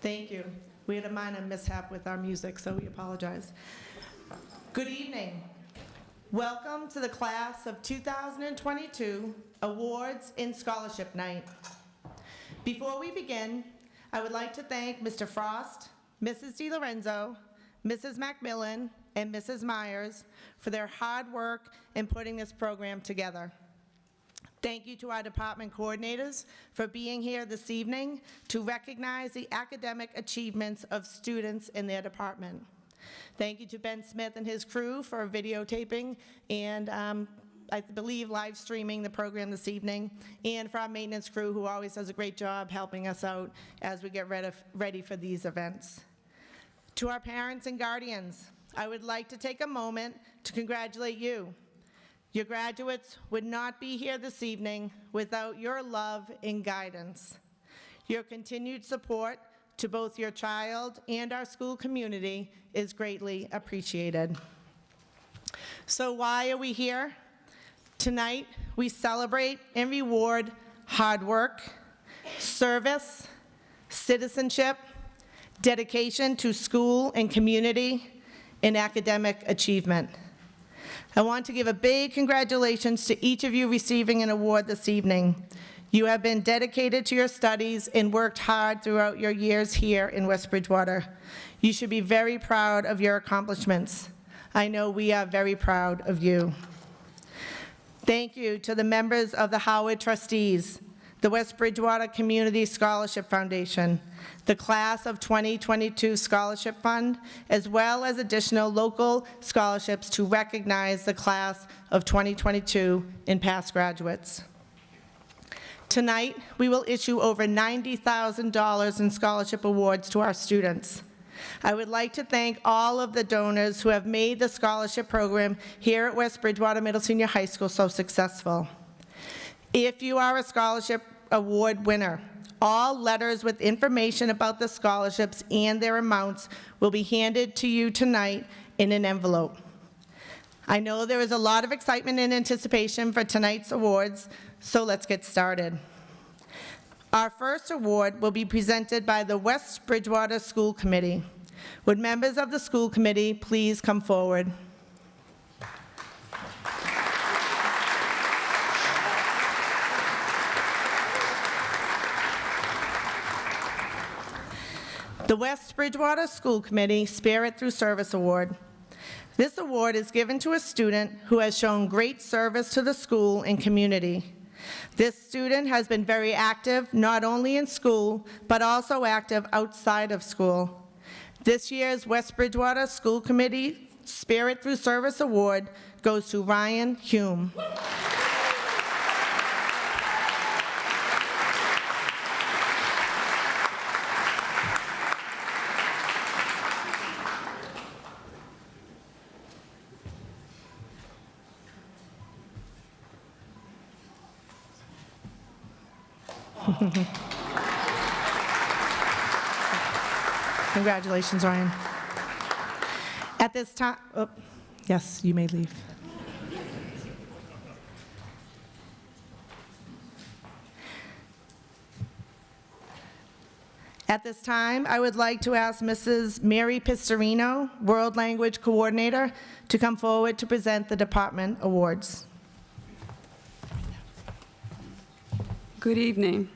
Thank you. We had a minor mishap with our music, so we apologize. Good evening. Welcome to the class of 2022 Awards and Scholarship Night. Before we begin, I would like to thank Mr. Frost, Mrs. DiLorenzo, Mrs. Macmillan, and Mrs. Myers for their hard work in putting this program together. Thank you to our department coordinators for being here this evening to recognize the academic achievements of students in their department. Thank you to Ben Smith and his crew for videotaping and I believe live streaming the program this evening, and for our maintenance crew who always does a great job helping us out as we get ready for these events. To our parents and guardians, I would like to take a moment to congratulate you. Your graduates would not be here this evening without your love and guidance. Your continued support to both your child and our school community is greatly appreciated. So why are we here? Tonight, we celebrate and reward hard work, service, citizenship, dedication to school and community, and academic achievement. I want to give a big congratulations to each of you receiving an award this evening. You have been dedicated to your studies and worked hard throughout your years here in West Bridgewater. You should be very proud of your accomplishments. I know we are very proud of you. Thank you to the members of the Howard Trustees, the West Bridgewater Community Scholarship Foundation, the Class of 2022 Scholarship Fund, as well as additional local scholarships to recognize the Class of 2022 and past graduates. Tonight, we will issue over $90,000 in scholarship awards to our students. I would like to thank all of the donors who have made the scholarship program here at West Bridgewater Middle Senior High School so successful. If you are a scholarship award winner, all letters with information about the scholarships and their amounts will be handed to you tonight in an envelope. I know there is a lot of excitement and anticipation for tonight's awards, so let's get started. Our first award will be presented by the West Bridgewater School Committee. Would members of the school committee please come forward? The West Bridgewater School Committee Spirit Through Service Award. This award is given to a student who has shown great service to the school and community. This student has been very active, not only in school, but also active outside of school. This year's West Bridgewater School Committee Spirit Through Service Award goes to Ryan Hume. Congratulations, Ryan. At this time, oh, yes, you may leave. At this time, I would like to ask Mrs. Mary Pistorino, World Language Coordinator, to come forward to present the department awards. Good evening.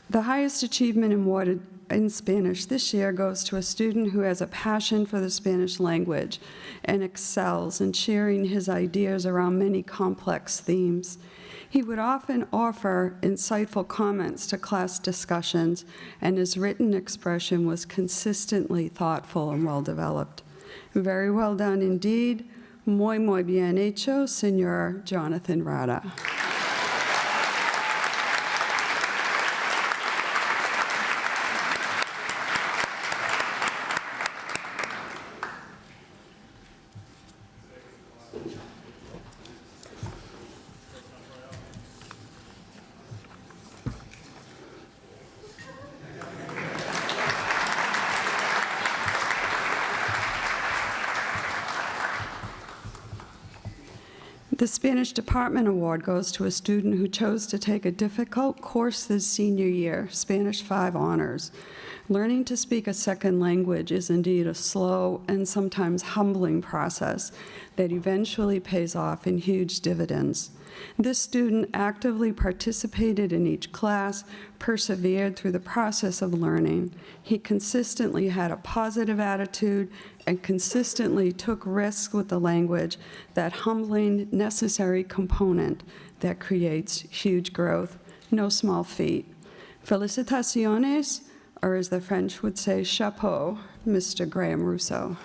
The highest achievement awarded in Spanish this year goes to a student who has a passion for the Spanish language and excels in sharing his ideas around many complex themes. He would often offer insightful comments to class discussions, and his written expression was consistently thoughtful and well-developed. Very well done indeed. Muy bien hecho, Señor Jonathan Rada. The The Spanish Department Award goes to a student who chose to take a difficult course this senior year, Spanish 5 Honors. Learning to speak a second language is indeed a slow and sometimes humbling process that eventually pays off in huge dividends. This student actively participated in each class, persevered through the process of learning. He consistently had a positive attitude and consistently took risks with the language, that humbling, necessary component that creates huge growth. No small feat. Felicitaciones, or as the French would say, chapeau, Mr. Graham Russo.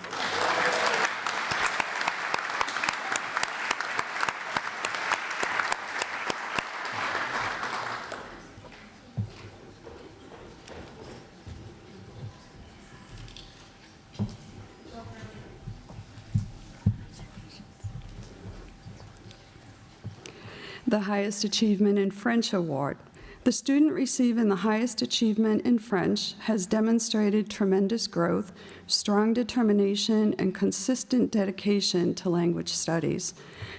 The highest achievement in French award. The student receiving the highest achievement in French has demonstrated tremendous growth, strong determination, and consistent dedication to language studies.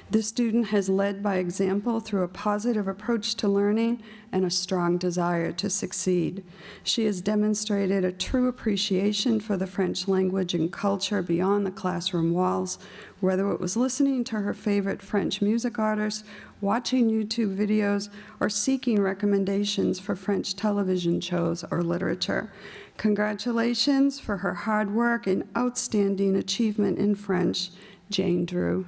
This student has led by example through a positive approach to learning and a strong desire to succeed. She has demonstrated a true appreciation for the French language and culture beyond the classroom walls, whether it was listening to her favorite French music artists, watching YouTube videos, or seeking recommendations for French television shows or literature. Congratulations for her hard work and outstanding achievement in French, Jane Drew.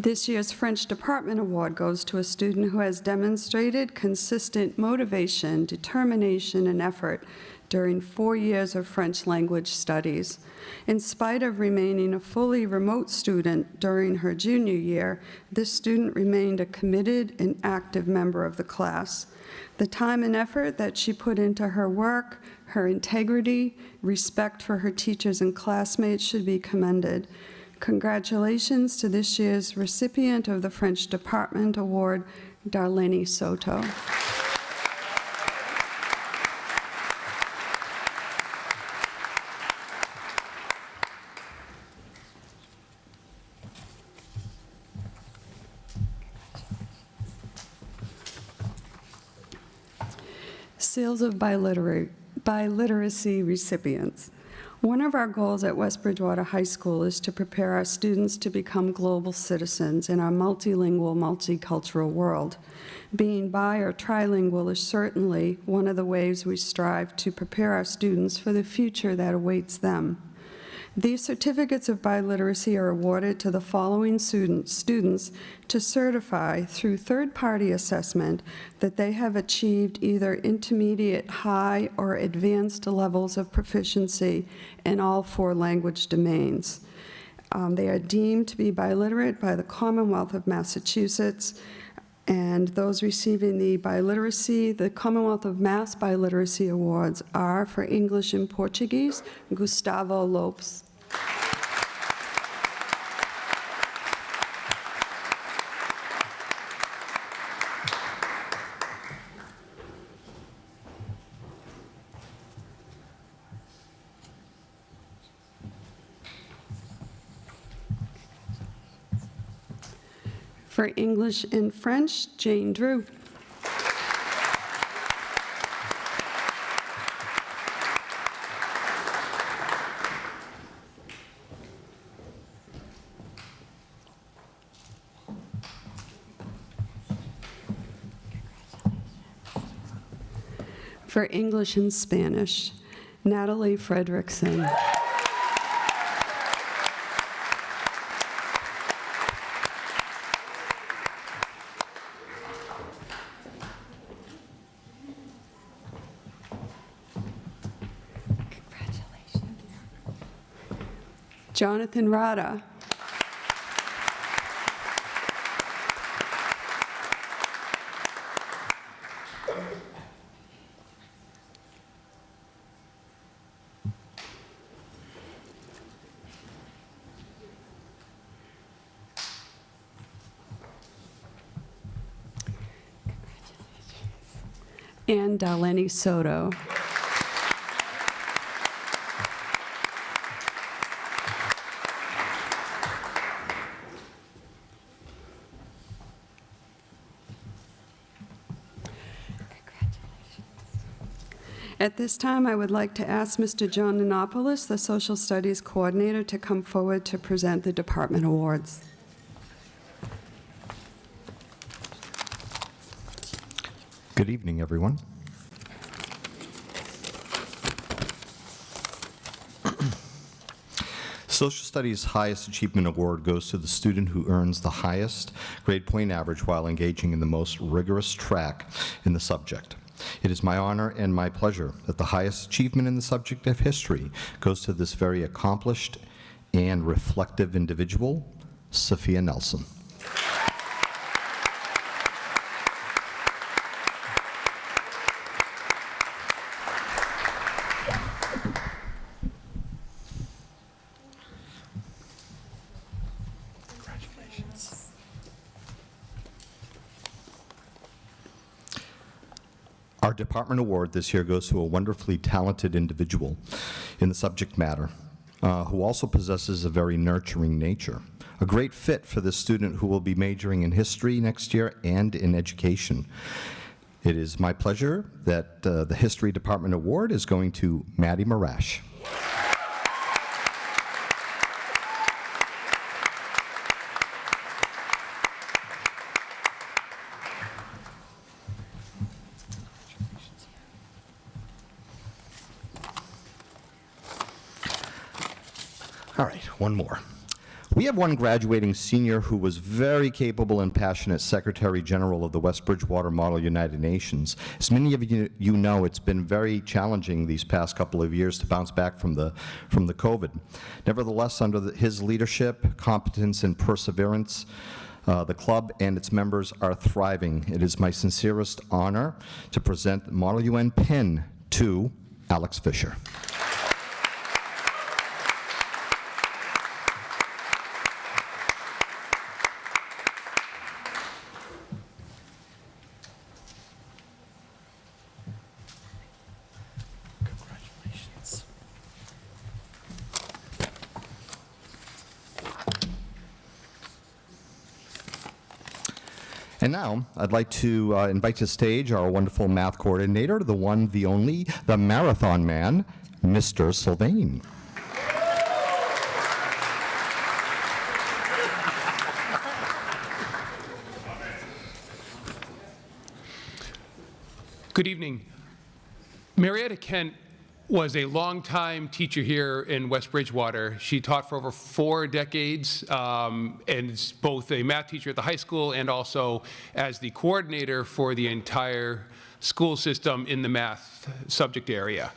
This year's French Department Award goes to a student who has demonstrated consistent motivation, determination, and effort during 4 years of French language studies. In spite of remaining a fully remote student during her junior year, this student remained a committed and active member of the class. The time and effort that she put into her work, her integrity, respect for her teachers and classmates should be commended. Congratulations to this year's recipient of the French Department Award, Darlene Soto. Seals of biliteracy recipients. One of our goals at West Bridgewater High School is to prepare our students to become global citizens in our multilingual, multicultural world. Being bi or trilingual is certainly one of the ways we strive to prepare our students for the future that awaits them. These certificates of biliteracy are awarded to the following students to certify through third-party assessment that they have achieved either intermediate, high, or advanced levels of proficiency in all 4 language domains. They are deemed to be biliterate by the Commonwealth of Massachusetts, and those receiving the Commonwealth of Mass Biliteracy Awards are, for English and Portuguese, Gustavo Lopes. For English and French, Jane Drew. For English and Spanish, Natalie Fredrickson. Jonathan Rada. and Darlene Soto. At this time, I would like to ask Mr. John Nanopoulos, the Social Studies Coordinator, to come forward to present the department awards. Good evening, everyone. Social Studies' highest achievement award goes to the student who earns the highest grade point average while engaging in the most rigorous track in the subject. It is my honor and my pleasure that the highest achievement in the subject of history goes to this very accomplished and reflective individual, Sophia Nelson. Our department award this year goes to a wonderfully talented individual in the subject matter, who also possesses a very nurturing nature. A great fit for this student who will be majoring in history next year and in education. It is my pleasure that the History Department Award is going to Maddie Marash. All right, one more. We have one graduating senior who was very capable and passionate Secretary General of the West Bridgewater Model United Nations. As many of you know, it's been very challenging these past couple of years to bounce back from the COVID. Nevertheless, under his leadership, competence, and perseverance, the club and its members are thriving. It is my sincerest honor to present the Model UN pin to Alex Fisher. And now, I'd like to invite to stage our wonderful math coordinator, the one, the only, the marathon man, Mr. Sylvain. Good evening. Marriott Kent was a longtime teacher here in West Bridgewater. She taught for over 4 decades, and is both a math teacher at the high school and also as the coordinator for the entire school system in the math subject area.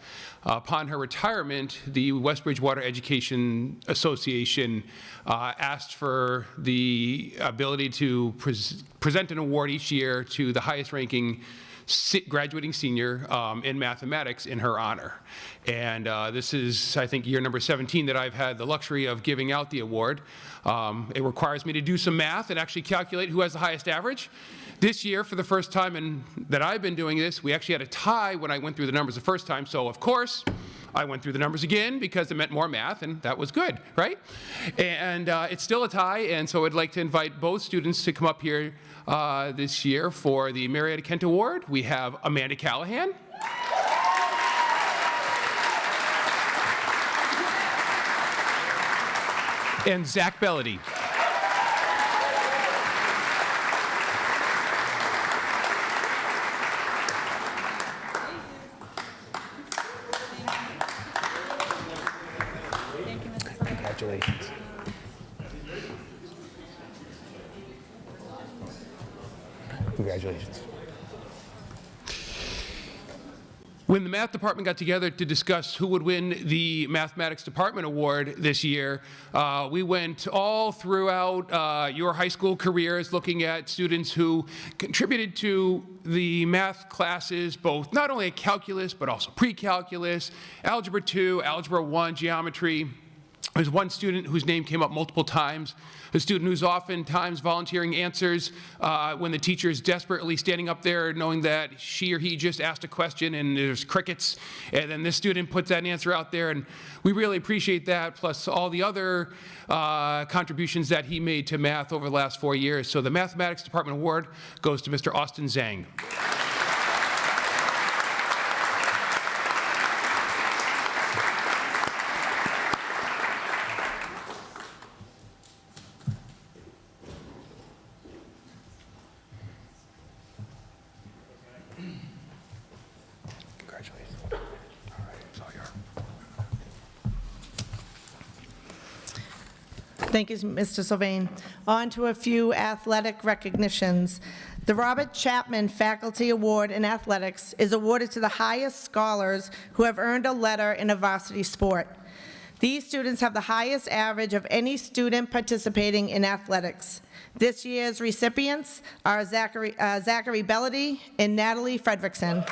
Upon her retirement, the West Bridgewater Education Association asked for the ability to present an award each year to the highest ranking graduating senior in mathematics in her honor. And this is, I think, year number 17 that I've had the luxury of giving out the award. It requires me to do some math and actually calculate who has the highest average. This year, for the first time that I've been doing this, we actually had a tie when I went through the numbers the first time. So, of course, I went through the numbers again because it meant more math, and that was good, right? And it's still a tie, and so I'd like to invite both students to come up here this year for the Marriott Kent Award. We have Amanda Callahan. And Zach Bellady. Congratulations. Congratulations. When the math department got together to discuss who would win the mathematics department award this year, we went all throughout your high school careers looking at students who contributed to the math classes, both not only calculus, but also pre-calculus, algebra 2, algebra 1, geometry. There's one student whose name came up multiple times, a student who's oftentimes volunteering answers when the teacher is desperately standing up there knowing that she or he just asked a question and there's crickets, and then this student puts that answer out there, and we really appreciate that, plus all the other contributions that he made to math over the last 4 years. So the Mathematics Department Award goes to Mr. Austin Zhang. Thank you, Mr. Sylvain. On to a few athletic recognitions. The Robert Chapman Faculty Award in Athletics is awarded to the highest scholars who have earned a letter in a varsity sport. These students have the highest average of any student participating in athletics. This year's recipients are Zachary Bellady and Natalie Fredrickson.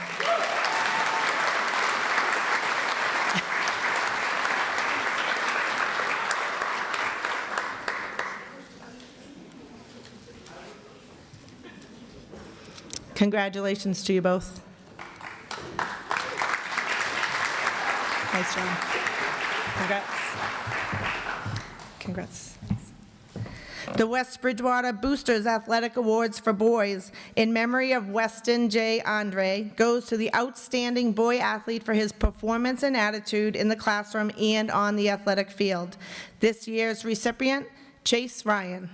Congratulations to you both. Nice job. Congrats. The West Bridgewater Boosters Athletic Awards for Boys in memory of Weston J. Andre goes to the outstanding boy athlete for his performance and attitude in the classroom and on the athletic field. This year's recipient, Chase Ryan.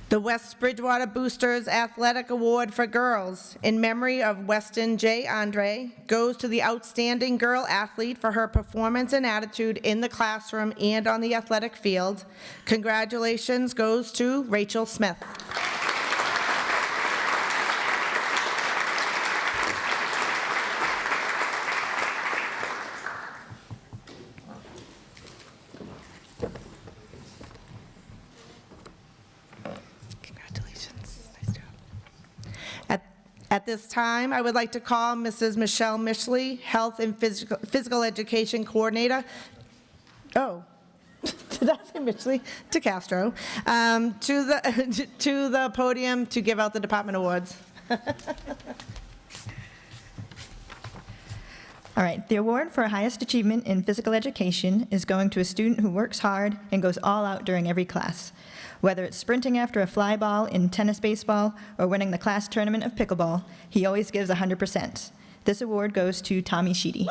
The West Bridgewater Boosters Athletic Award for Girls in memory of Weston J. Andre goes to the outstanding girl athlete for her performance and attitude in the classroom and on the athletic field. Congratulations goes to Rachel Smith. At this time, I would like to call Mrs. Michelle Mishley, Health and Physical Education Coordinator. Oh, did I say Mishley? To Castro. To the podium to give out the department awards. All right, the award for highest achievement in physical education is going to a student who works hard and goes all out during every class. Whether it's sprinting after a fly ball in tennis baseball or winning the class tournament of pickleball, he always gives 100%. This award goes to Tommy Sheedy.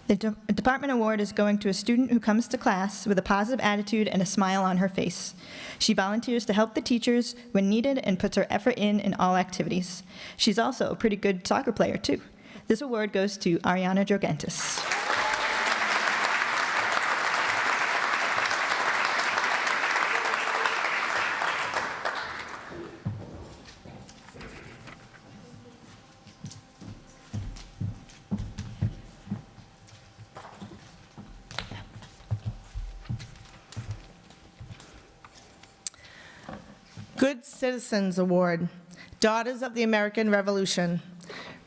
The department award is going to a student who comes to class with a positive attitude and a smile on her face. She volunteers to help the teachers when needed and puts her effort in all activities. She's also a pretty good soccer player, too. This award goes to Ariana Drogentis. Good Citizens Award, Daughters of the American Revolution,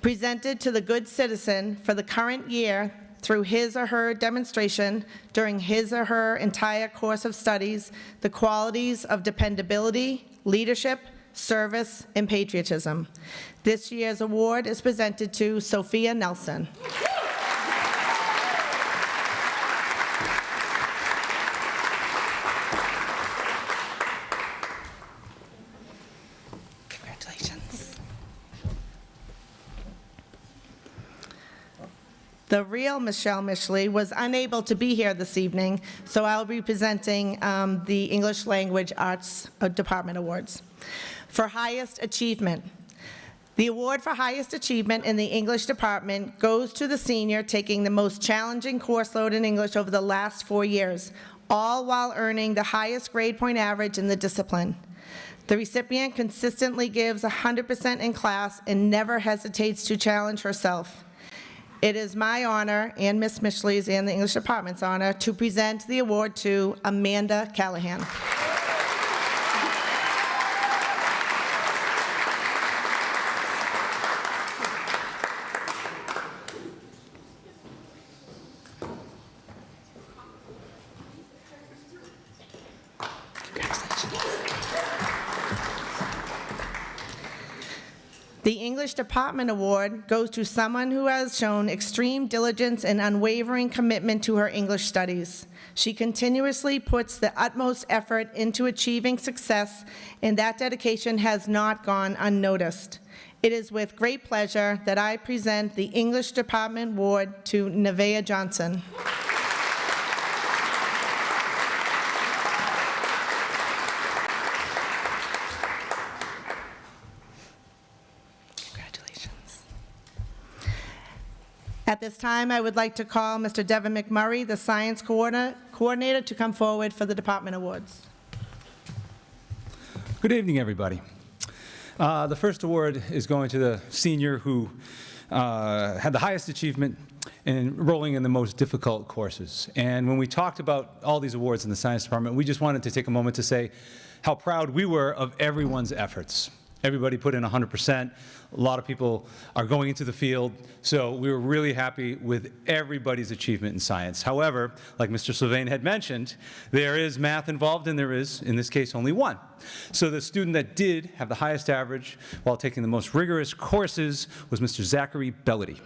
presented to the good citizen for the current year through his or her demonstration during his or her entire course of studies, the qualities of dependability, leadership, service, and patriotism. This year's award is presented to Sophia Nelson. The real Michelle Mishley was unable to be here this evening, so I'll be presenting the English Language Arts Department Awards. For highest achievement, The award for highest achievement in the English department goes to the senior taking the most challenging course load in English over the last 4 years, all while earning the highest grade point average in the discipline. The recipient consistently gives 100% in class and never hesitates to challenge herself. It is my honor, and Ms. Mishley's and the English department's honor, to present the award to Amanda Callahan. The English Department Award goes to someone who has shown extreme diligence and unwavering commitment to her English studies. She continuously puts the utmost effort into achieving success, and that dedication has not gone unnoticed. It is with great pleasure that I present the English Department Award to Nevaeh Johnson. At this time, I would like to call Mr. Devin McMurray, the Science Coordinator, to come forward for the Department Awards. Good evening, everybody. The first award is going to the senior who had the highest achievement in enrolling in the most difficult courses. And when we talked about all these awards in the Science Department, we just wanted to take a moment to say how proud we were of everyone's efforts. Everybody put in 100%. A lot of people are going into the field, so we were really happy with everybody's achievement in science. However, like Mr. Sullivan had mentioned, there is math involved, and there is, in this case, only one. So the student that did have the highest average while taking the most rigorous courses was Mr. Zachary Bellady.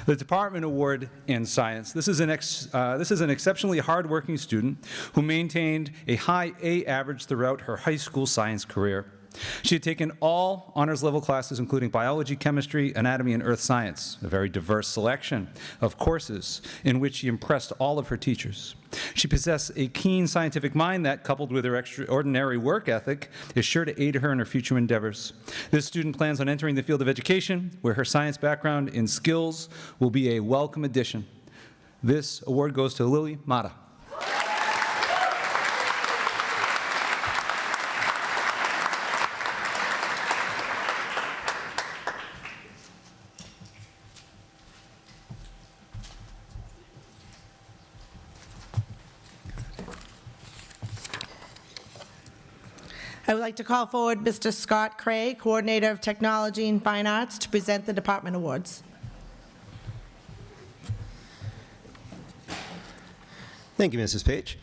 The Department Award in Science. This is an exceptionally hardworking student who maintained a high A average throughout her high school science career. She had taken all honors level classes, including biology, chemistry, anatomy, and earth science, a very diverse selection of courses in which she impressed all of her teachers. She possessed a keen scientific mind that, coupled with her extraordinary work ethic, is sure to aid her in her future endeavors. This student plans on entering the field of education, where her science background and skills will be a welcome addition. This award goes to Lily Mata. I would like to call forward Mr. Scott Cray, Coordinator of Technology and Fine Arts, to present the Department Awards. Thank you, Mrs. Page.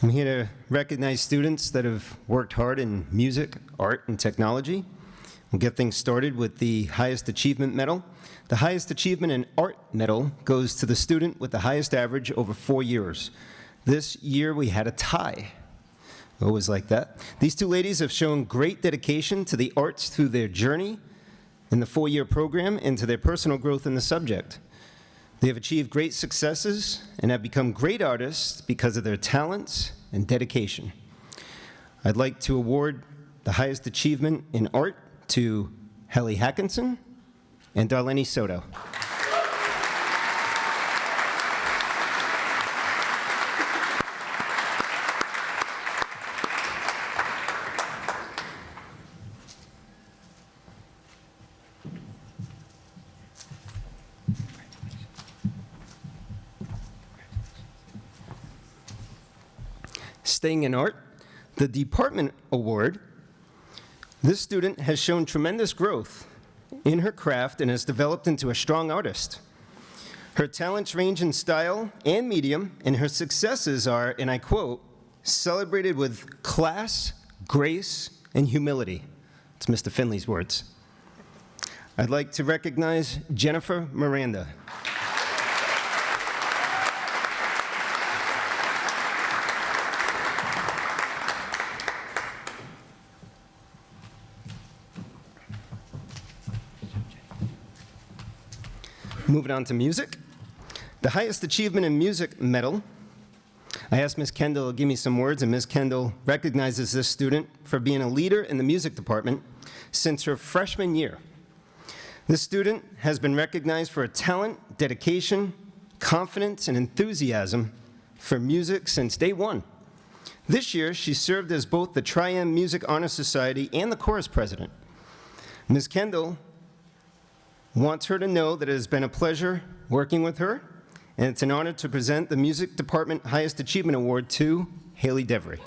I'm here to recognize students that have worked hard in music, art, and technology. We'll get things started with the highest achievement medal. The highest achievement in art medal goes to the student with the highest average over 4 years. This year we had a tie. Always like that. These two ladies have shown great dedication to the arts through their journey in the 4-year program and to their personal growth in the subject. They have achieved great successes and have become great artists because of their talents and dedication. I'd like to award the highest achievement in art to Helly Hackinson and Darlene Soto. Staying in art, the Department Award. This student has shown tremendous growth in her craft and has developed into a strong artist. Her talents range in style and medium, and her successes are, and I quote, celebrated with class, grace, and humility. It's Mr. Finley's words. I'd like to recognize Jennifer Miranda. Moving on to music. The highest achievement in music medal. I asked Ms. Kendall to give me some words, and Ms. Kendall recognizes this student for being a leader in the music department since her freshman year. This student has been recognized for her talent, dedication, confidence, and enthusiasm for music since day one. This year, she served as both the Tri-M Music Honor Society and the chorus president. Ms. Kendall wants her to know that it has been a pleasure working with her, and it's an honor to present the Music Department Highest Achievement Award to Haley Devery.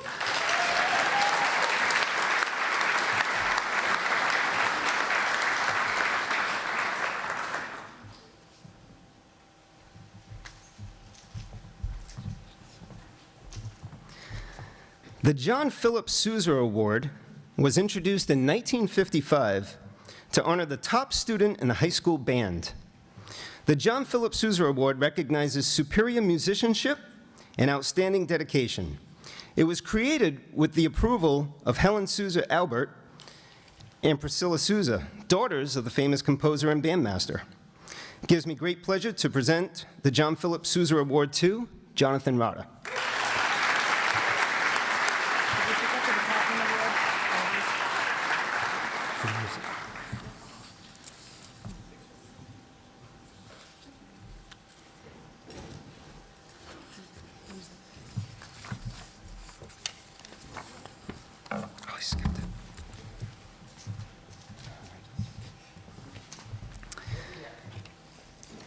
The John Philip Souza Award was introduced in 1955 to honor the top student in the high school band. The John Philip Souza Award recognizes superior musicianship and outstanding dedication. It was created with the approval of Helen Souza Albert and Priscilla Souza, daughters of the famous composer and bandmaster. It gives me great pleasure to present the John Philip Souza Award to Jonathan Rada.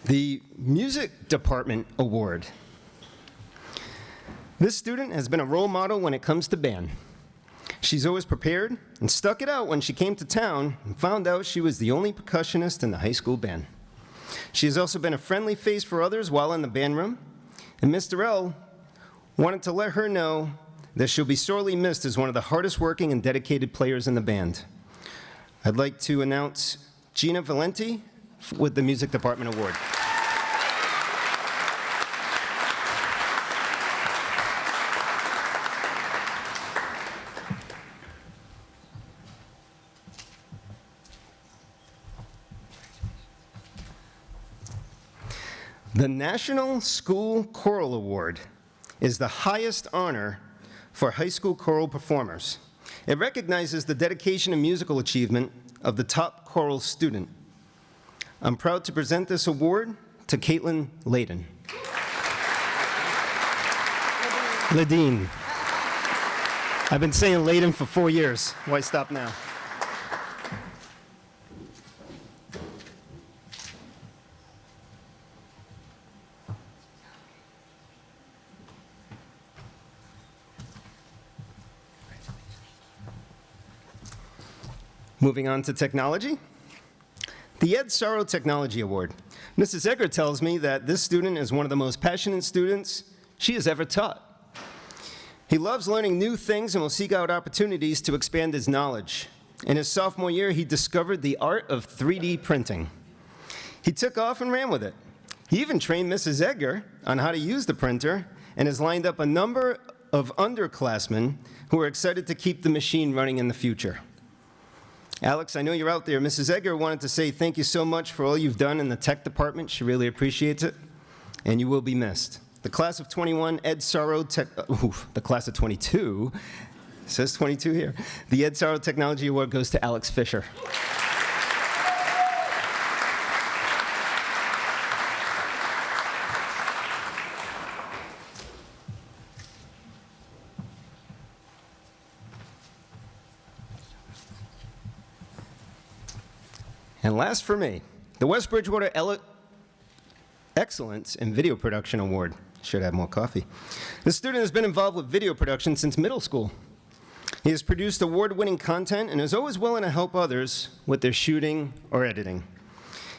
The Music Department Award. This student has been a role model when it comes to band. She's always prepared and stuck it out when she came to town and found out she was the only percussionist in the high school band. She has also been a friendly face for others while in the band room, and Mr. L wanted to let her know that she'll be sorely missed as one of the hardest working and dedicated players in the band. I'd like to announce Gina Valenti with the Music Department Award. The National School Choral Award is the highest honor for high school choral performers. It recognizes the dedication and musical achievement of the top choral student. I'm proud to present this award to Caitlin Layden. Ladine. I've been saying Layden for 4 years. Why stop now? Moving on to technology. The Ed Sorrow Technology Award. Mrs. Egger tells me that this student is one of the most passionate students she has ever taught. He loves learning new things and will seek out opportunities to expand his knowledge. In his sophomore year, he discovered the art of 3D printing. He took off and ran with it. He even trained Mrs. Egger on how to use the printer and has lined up a number of underclassmen who are excited to keep the machine running in the future. Alex, I know you're out there. Mrs. Egger wanted to say thank you so much for all you've done in the tech department. She really appreciates it, and you will be missed. The class of 21 Ed Sorrow the class of 22, it says 22 here. The Ed Sorrow Technology Award goes to Alex Fisher. And last for me, the West Bridgewater Excellence in Video Production Award. Should have more coffee. This student has been involved with video production since middle school. He has produced award-winning content and is always willing to help others with their shooting or editing.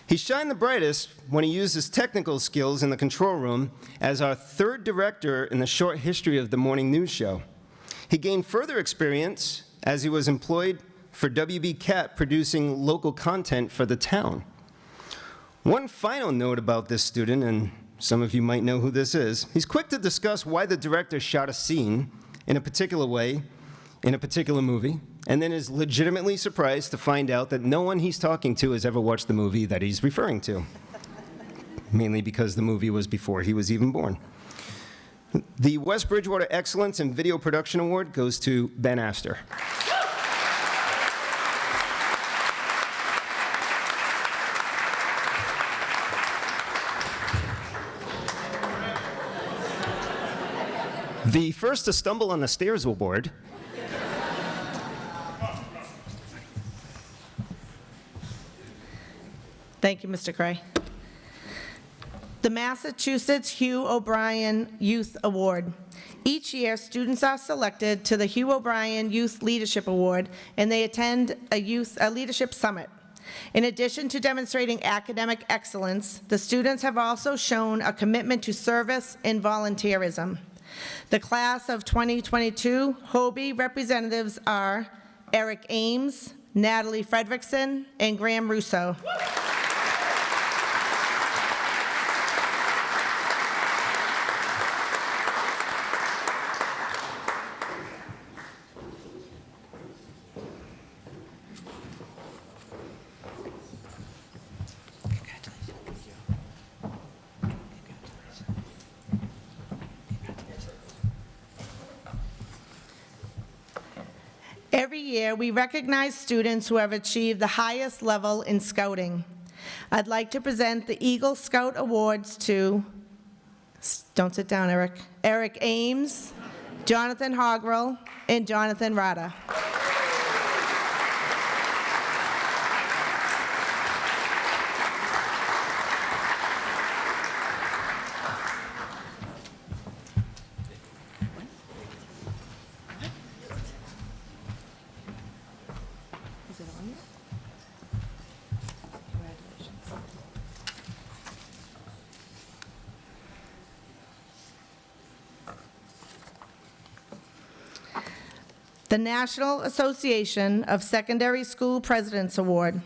He shined the brightest when he used his technical skills in the control room as our third director in the short history of the morning news show. He gained further experience as he was employed for WB Cat producing local content for the town. One final note about this student, and some of you might know who this is, he's quick to discuss why the director shot a scene in a particular way in a particular movie, and then is legitimately surprised to find out that no one he's talking to has ever watched the movie that he's referring to. mainly because the movie was before he was even born. The West Bridgewater Excellence in Video Production Award goes to Ben Astor. The first to stumble on the stairs award Thank you, Mr. Cray. The Massachusetts Hugh O'Brien Youth Award. Each year, students are selected to the Hugh O'Brien Youth Leadership Award, and they attend a leadership summit. In addition to demonstrating academic excellence, the students have also shown a commitment to service and volunteerism. The class of 2022 Hobie representatives are Eric Ames, Natalie Fredrickson, and Graham Russo. Every year, we recognize students who have achieved the highest level in scouting. I'd like to present the Eagle Scout Awards to, don't sit down, Eric, Eric Ames, Jonathan Hogrel, and Jonathan Rada. The National Association of Secondary School Presidents Award.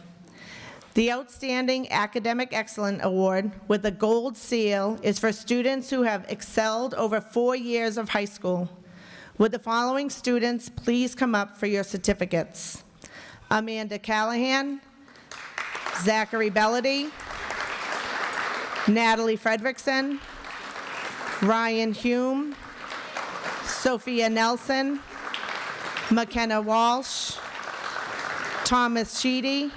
The Outstanding Academic Excellence Award with a gold seal is for students who have excelled over 4 years of high school. Would the following students please come up for your certificates? Amanda Callahan, Zachary Bellady, Natalie Fredrickson, Ryan Hume, Sophia Nelson, McKenna Walsh, Thomas Sheedy,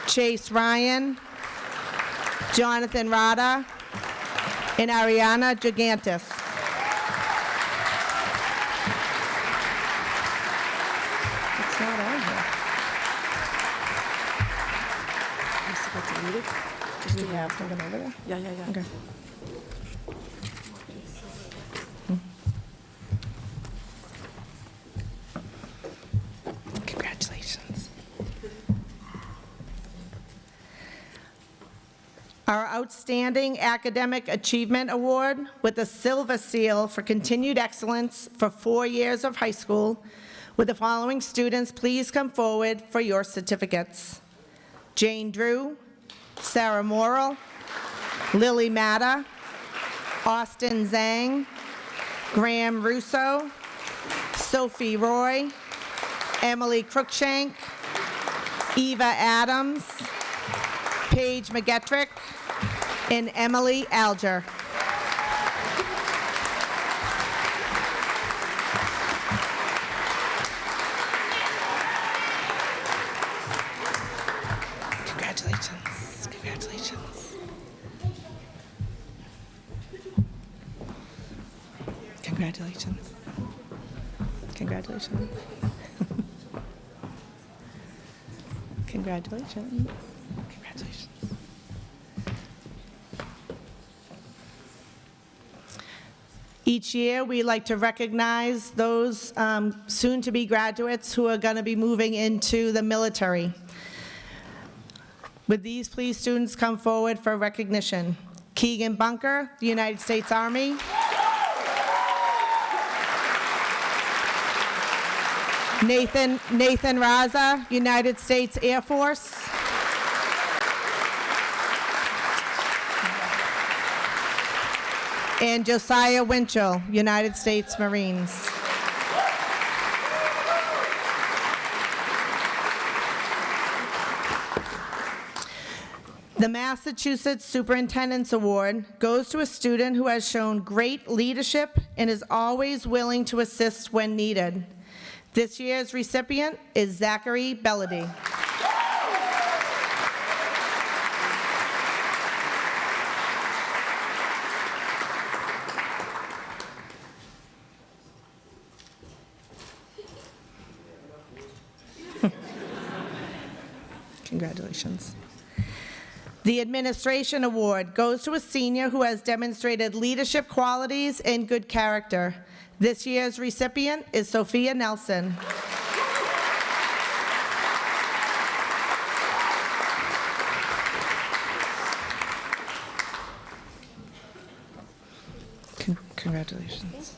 Chase Ryan, Jonathan Rada, and Ariana Gigantis. It's not on here. Do we have to go over there? Yeah. Okay. Congratulations. Our Outstanding Academic Achievement Award with a silver seal for continued excellence for 4 years of high school. Would the following students please come forward for your certificates? Jane Drew, Sarah Morrill, Lily Matta, Austin Zhang, Graham Russo, Sophie Roy, Emily Cruikshank, Eva Adams, Paige McGettrick, and Emily Alger. Congratulations. Congratulations. Congratulations. Congratulations. Congratulations. Congratulations. Each year, we like to recognize those soon-to-be graduates who are going to be moving into the military. Would these please students come forward for recognition? Keegan Bunker, the United States Army. Nathan Raza, United States Air Force. And Josiah Winchell, United States Marines. The Massachusetts Superintendents Award goes to a student who has shown great leadership and is always willing to assist when needed. This year's recipient is Zachary Bellady. Congratulations. The Administration Award goes to a senior who has demonstrated leadership qualities and good character. This year's recipient is Sophia Nelson. Congratulations.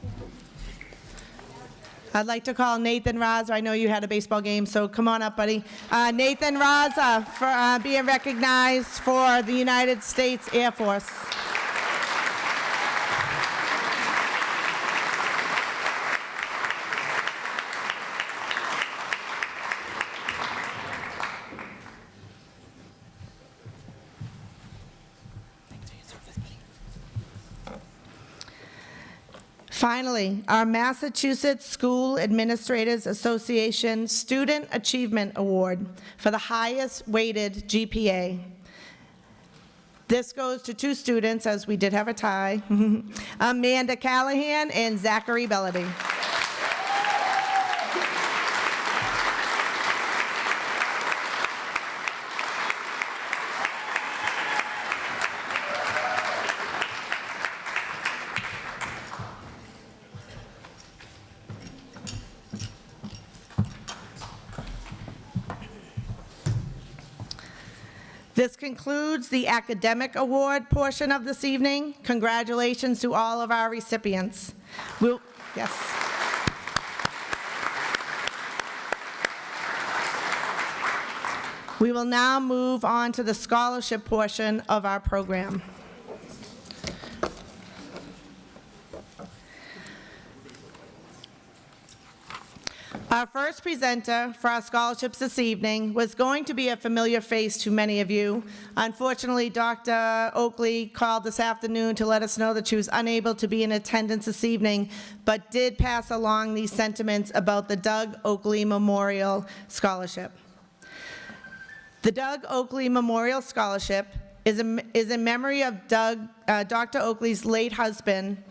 I'd like to call Nathan Raza. I know you had a baseball game, so come on up, buddy. Nathan Raza for being recognized for the United States Air Force. Finally, our Massachusetts School Administrators Association Student Achievement Award for the highest weighted GPA. This goes to two students, as we did have a tie, Amanda Callahan and Zachary Bellady. This concludes the academic award portion of this evening. Congratulations to all of our recipients. Yes. We will now move on to the scholarship portion of our program. Our first presenter for our scholarships this evening was going to be a familiar face to many of you. Unfortunately, Dr. Oakley called this afternoon to let us know that she was unable to be in attendance this evening, but did pass along these sentiments about the Doug Oakley Memorial Scholarship. The Doug Oakley Memorial Scholarship is in memory of Dr. Oakley's late husband,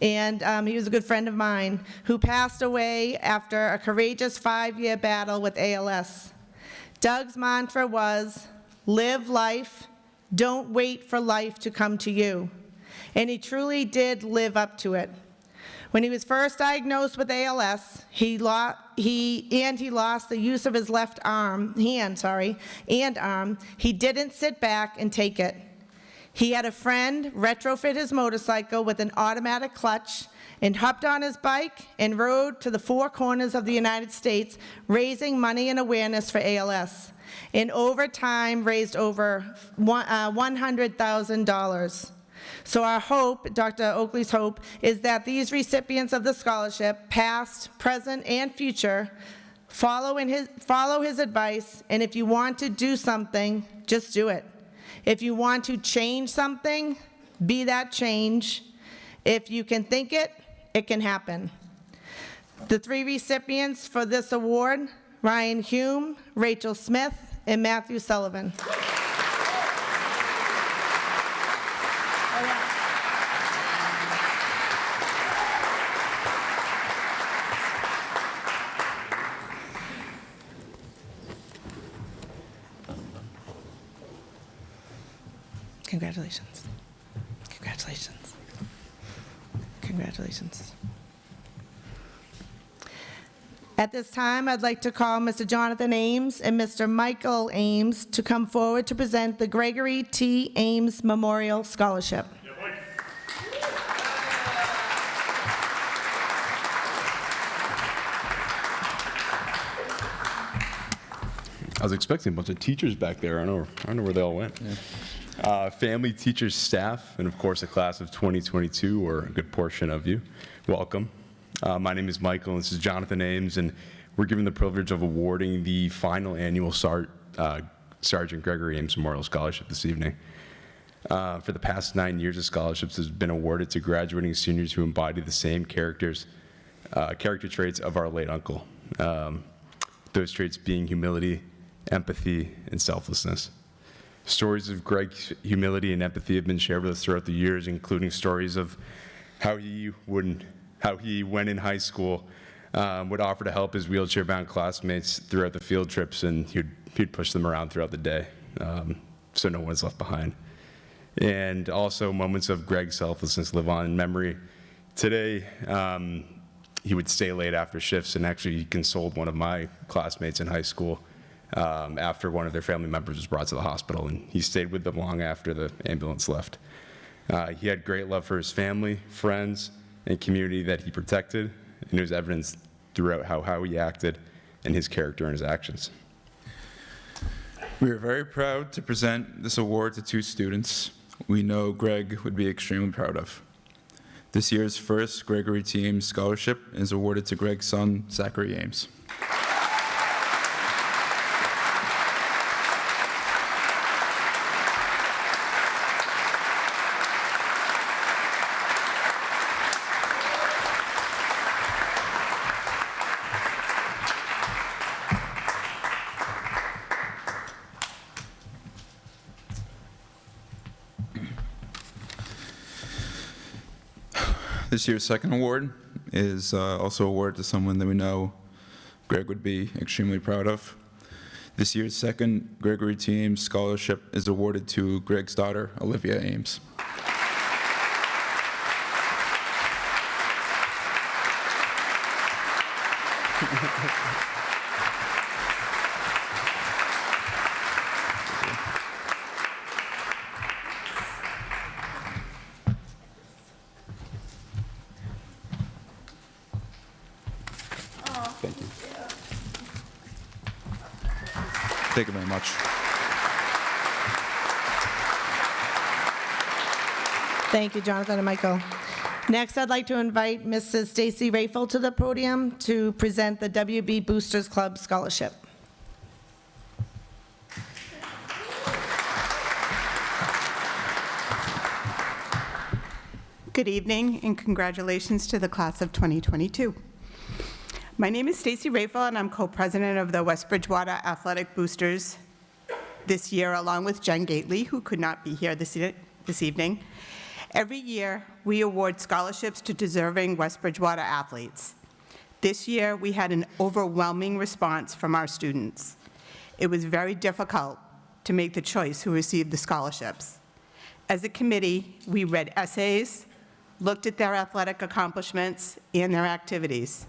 and he was a good friend of mine, who passed away after a courageous 5-year battle with ALS. Doug's mantra was, live life, don't wait for life to come to you. And he truly did live up to it. When he was first diagnosed with ALS, he lost the use of his left hand, he didn't sit back and take it. He had a friend retrofit his motorcycle with an automatic clutch and hopped on his bike and rode to the four corners of the United States, raising money and awareness for ALS. And over time, raised over $100,000. So our hope, Dr. Oakley's hope, is that these recipients of the scholarship, past, present, and future, follow his advice, and if you want to do something, just do it. If you want to change something, be that change. If you can think it, it can happen. The three recipients for this award, Ryan Hume, Rachel Smith, and Matthew Sullivan. Congratulations. Congratulations. Congratulations. At this time, I'd like to call Mr. Jonathan Ames and Mr. Michael Ames to come forward to present the Gregory T. Ames Memorial Scholarship. I was expecting a bunch of teachers back there. I don't know where they all went. Yeah. Family, teachers, staff, and of course a class of 2022, or a good portion of you, welcome. My name is Michael, and this is Jonathan Ames, and we're given the privilege of awarding the final annual Sergeant Gregory Ames Memorial Scholarship this evening. For the past 9 years, the scholarships has been awarded to graduating seniors who embody the same character traits of our late uncle. Those traits being humility, empathy, and selflessness. Stories of Greg's humility and empathy have been shared with us throughout the years, including stories of how he, when in high school, would offer to help his wheelchair-bound classmates throughout the field trips, and he'd push them around throughout the day, so no one's left behind. And also moments of Greg's selflessness live on in memory. Today, he would stay late after shifts, and actually he consoled one of my classmates in high school after one of their family members was brought to the hospital, and he stayed with them long after the ambulance left. He had great love for his family, friends, and community that he protected, and it was evidenced throughout how he acted and his character and his actions. We are very proud to present this award to two students we know Greg would be extremely proud of. This year's first Gregory Team Scholarship is awarded to Greg's son, Zachary Ames. This year's second award is also awarded to someone that we know Greg would be extremely proud of. This year's second Gregory Team Scholarship is awarded to Greg's daughter, Olivia Ames. Thank you. Thank you very much. Thank you, Jonathan and Michael. Next, I'd like to invite Mrs. Stacy Rafel to the podium to present the WB Boosters Club Scholarship. Good evening and congratulations to the class of 2022. My name is Stacy Rafel and I'm co-president of the West Bridgewater Athletic Boosters this year, along with Jen Gately, who could not be here this evening. Every year, we award scholarships to deserving West Bridgewater athletes. This year, we had an overwhelming response from our students. It was very difficult to make the choice who received the scholarships. As a committee, we read essays, looked at their athletic accomplishments and their activities.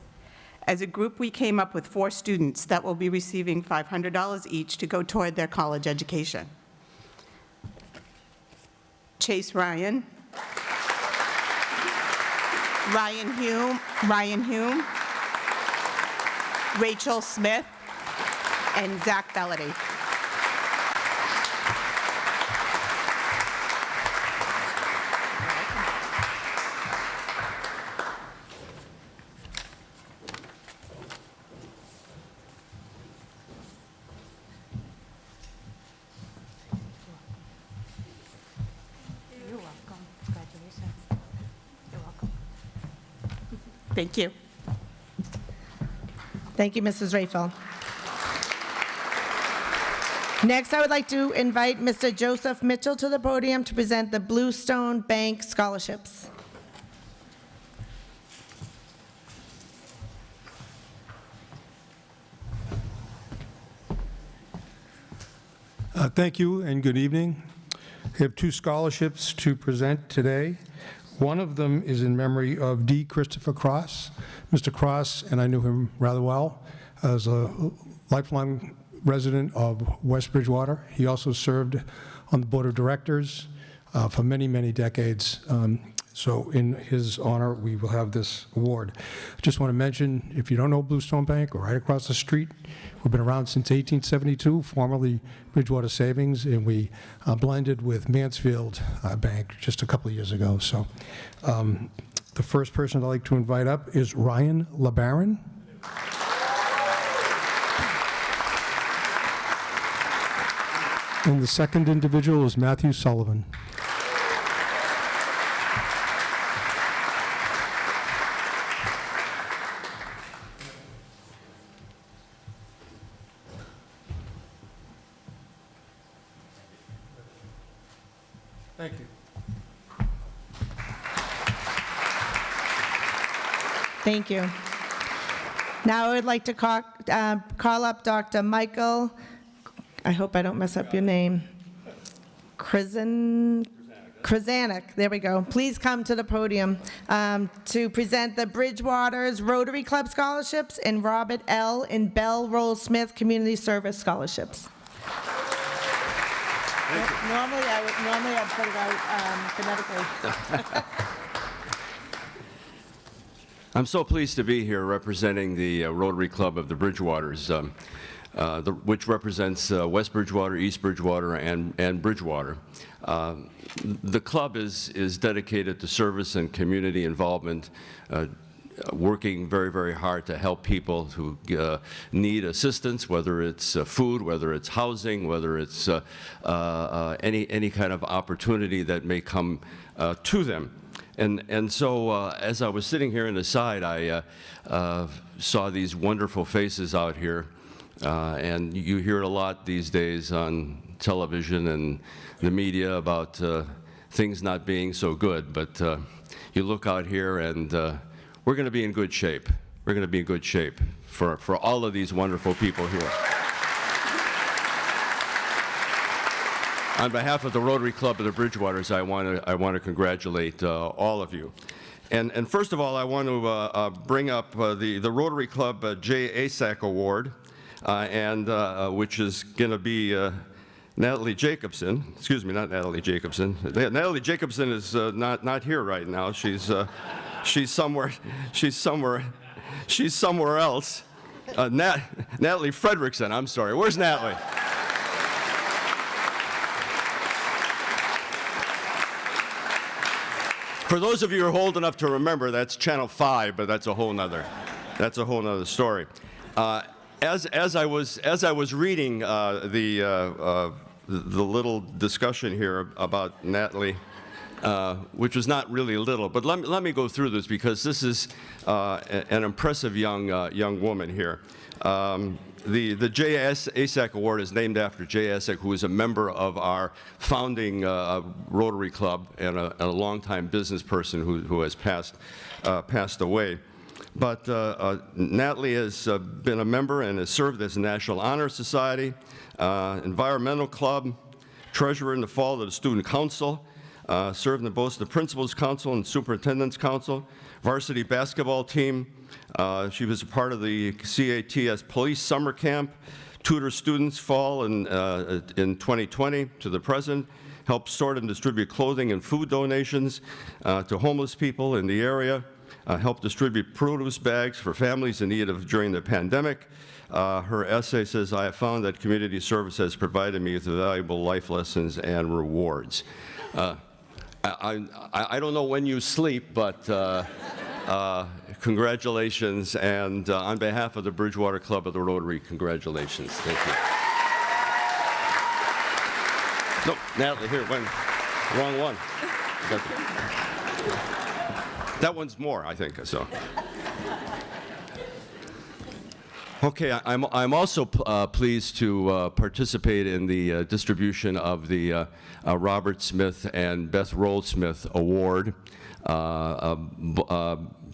As a group, we came up with 4 students that will be receiving $500 each to go toward their college education. Chase Ryan, Ryan Hume, Rachel Smith, and Zach Bellady. Thank you. Thank you, Mrs. Rafel. Next, I would like to invite Mr. Joseph Mitchell to the podium to present the Bluestone Bank Scholarships. Thank you and good evening. We have 2 scholarships to present today. One of them is in memory of D. Christopher Cross. Mr. Cross, and I knew him rather well, as a lifelong resident of West Bridgewater. He also served on the board of directors for many, many decades. So in his honor, we will have this award. Just want to mention, if you don't know Bluestone Bank, we're right across the street. We've been around since 1872, formerly Bridgewater Savings, and we blended with Mansfield Bank just a couple of years ago. So the first person I'd like to invite up is Ryan Lebaron. And the second individual is Matthew Sullivan. Thank you. Thank you. Now I would like to call up Dr. Michael, I hope I don't mess up your name, Krasanik, there we go. Please come to the podium to present the Bridgewater's Rotary Club Scholarships and Robert L. and Belle Rollsmith Community Service Scholarships. Normally I'd put it out phonetically. I'm so pleased to be here representing the Rotary Club of the Bridgewaters, which represents West Bridgewater, East Bridgewater, and Bridgewater. The club is dedicated to service and community involvement, working very, very hard to help people who need assistance, whether it's food, whether it's housing, whether it's any kind of opportunity that may come to them. And so as I was sitting here on the side, I saw these wonderful faces out here. And you hear a lot these days on television and the media about things not being so good. But you look out here and we're going to be in good shape. We're going to be in good shape for all of these wonderful people here. On behalf of the Rotary Club of the Bridgewaters, I want to congratulate all of you. And first of all, I want to bring up the Rotary Club J. Asak Award, which is going to be Natalie Jacobson. Excuse me, not Natalie Jacobson. Natalie Jacobson is not here right now. She's somewhere else. Natalie Fredrickson. I'm sorry. Where's Natalie? For those of you who are old enough to remember, that's Channel 5, but that's a whole nother story. As I was reading the little discussion here about Natalie, which was not really little, but let me go through this because this is an impressive young woman here. The J. Asak Award is named after J. Asak, who is a member of our founding Rotary Club and a longtime business person who has passed away. But Natalie has been a member and has served as the National Honor Society, Environmental Club, treasurer in the fall of the Student Council, served in both the Principals Council and Superintendents Council, varsity basketball team. She was a part of the CATS Police Summer Camp, tutor students fall in 2020 to the present, helped sort and distribute clothing and food donations to homeless people in the area, helped distribute produce bags for families in need of during the pandemic. Her essay says, "I have found that community service has provided me with valuable life lessons and rewards." I don't know when you sleep, but congratulations, and on behalf of the Bridgewater Club of the Rotary, congratulations. Thank you. No, Natalie, here, wrong one. That one's more, I think, so. Okay, I'm also pleased to participate in the distribution of the Robert Smith and Beth Rollsmith Award.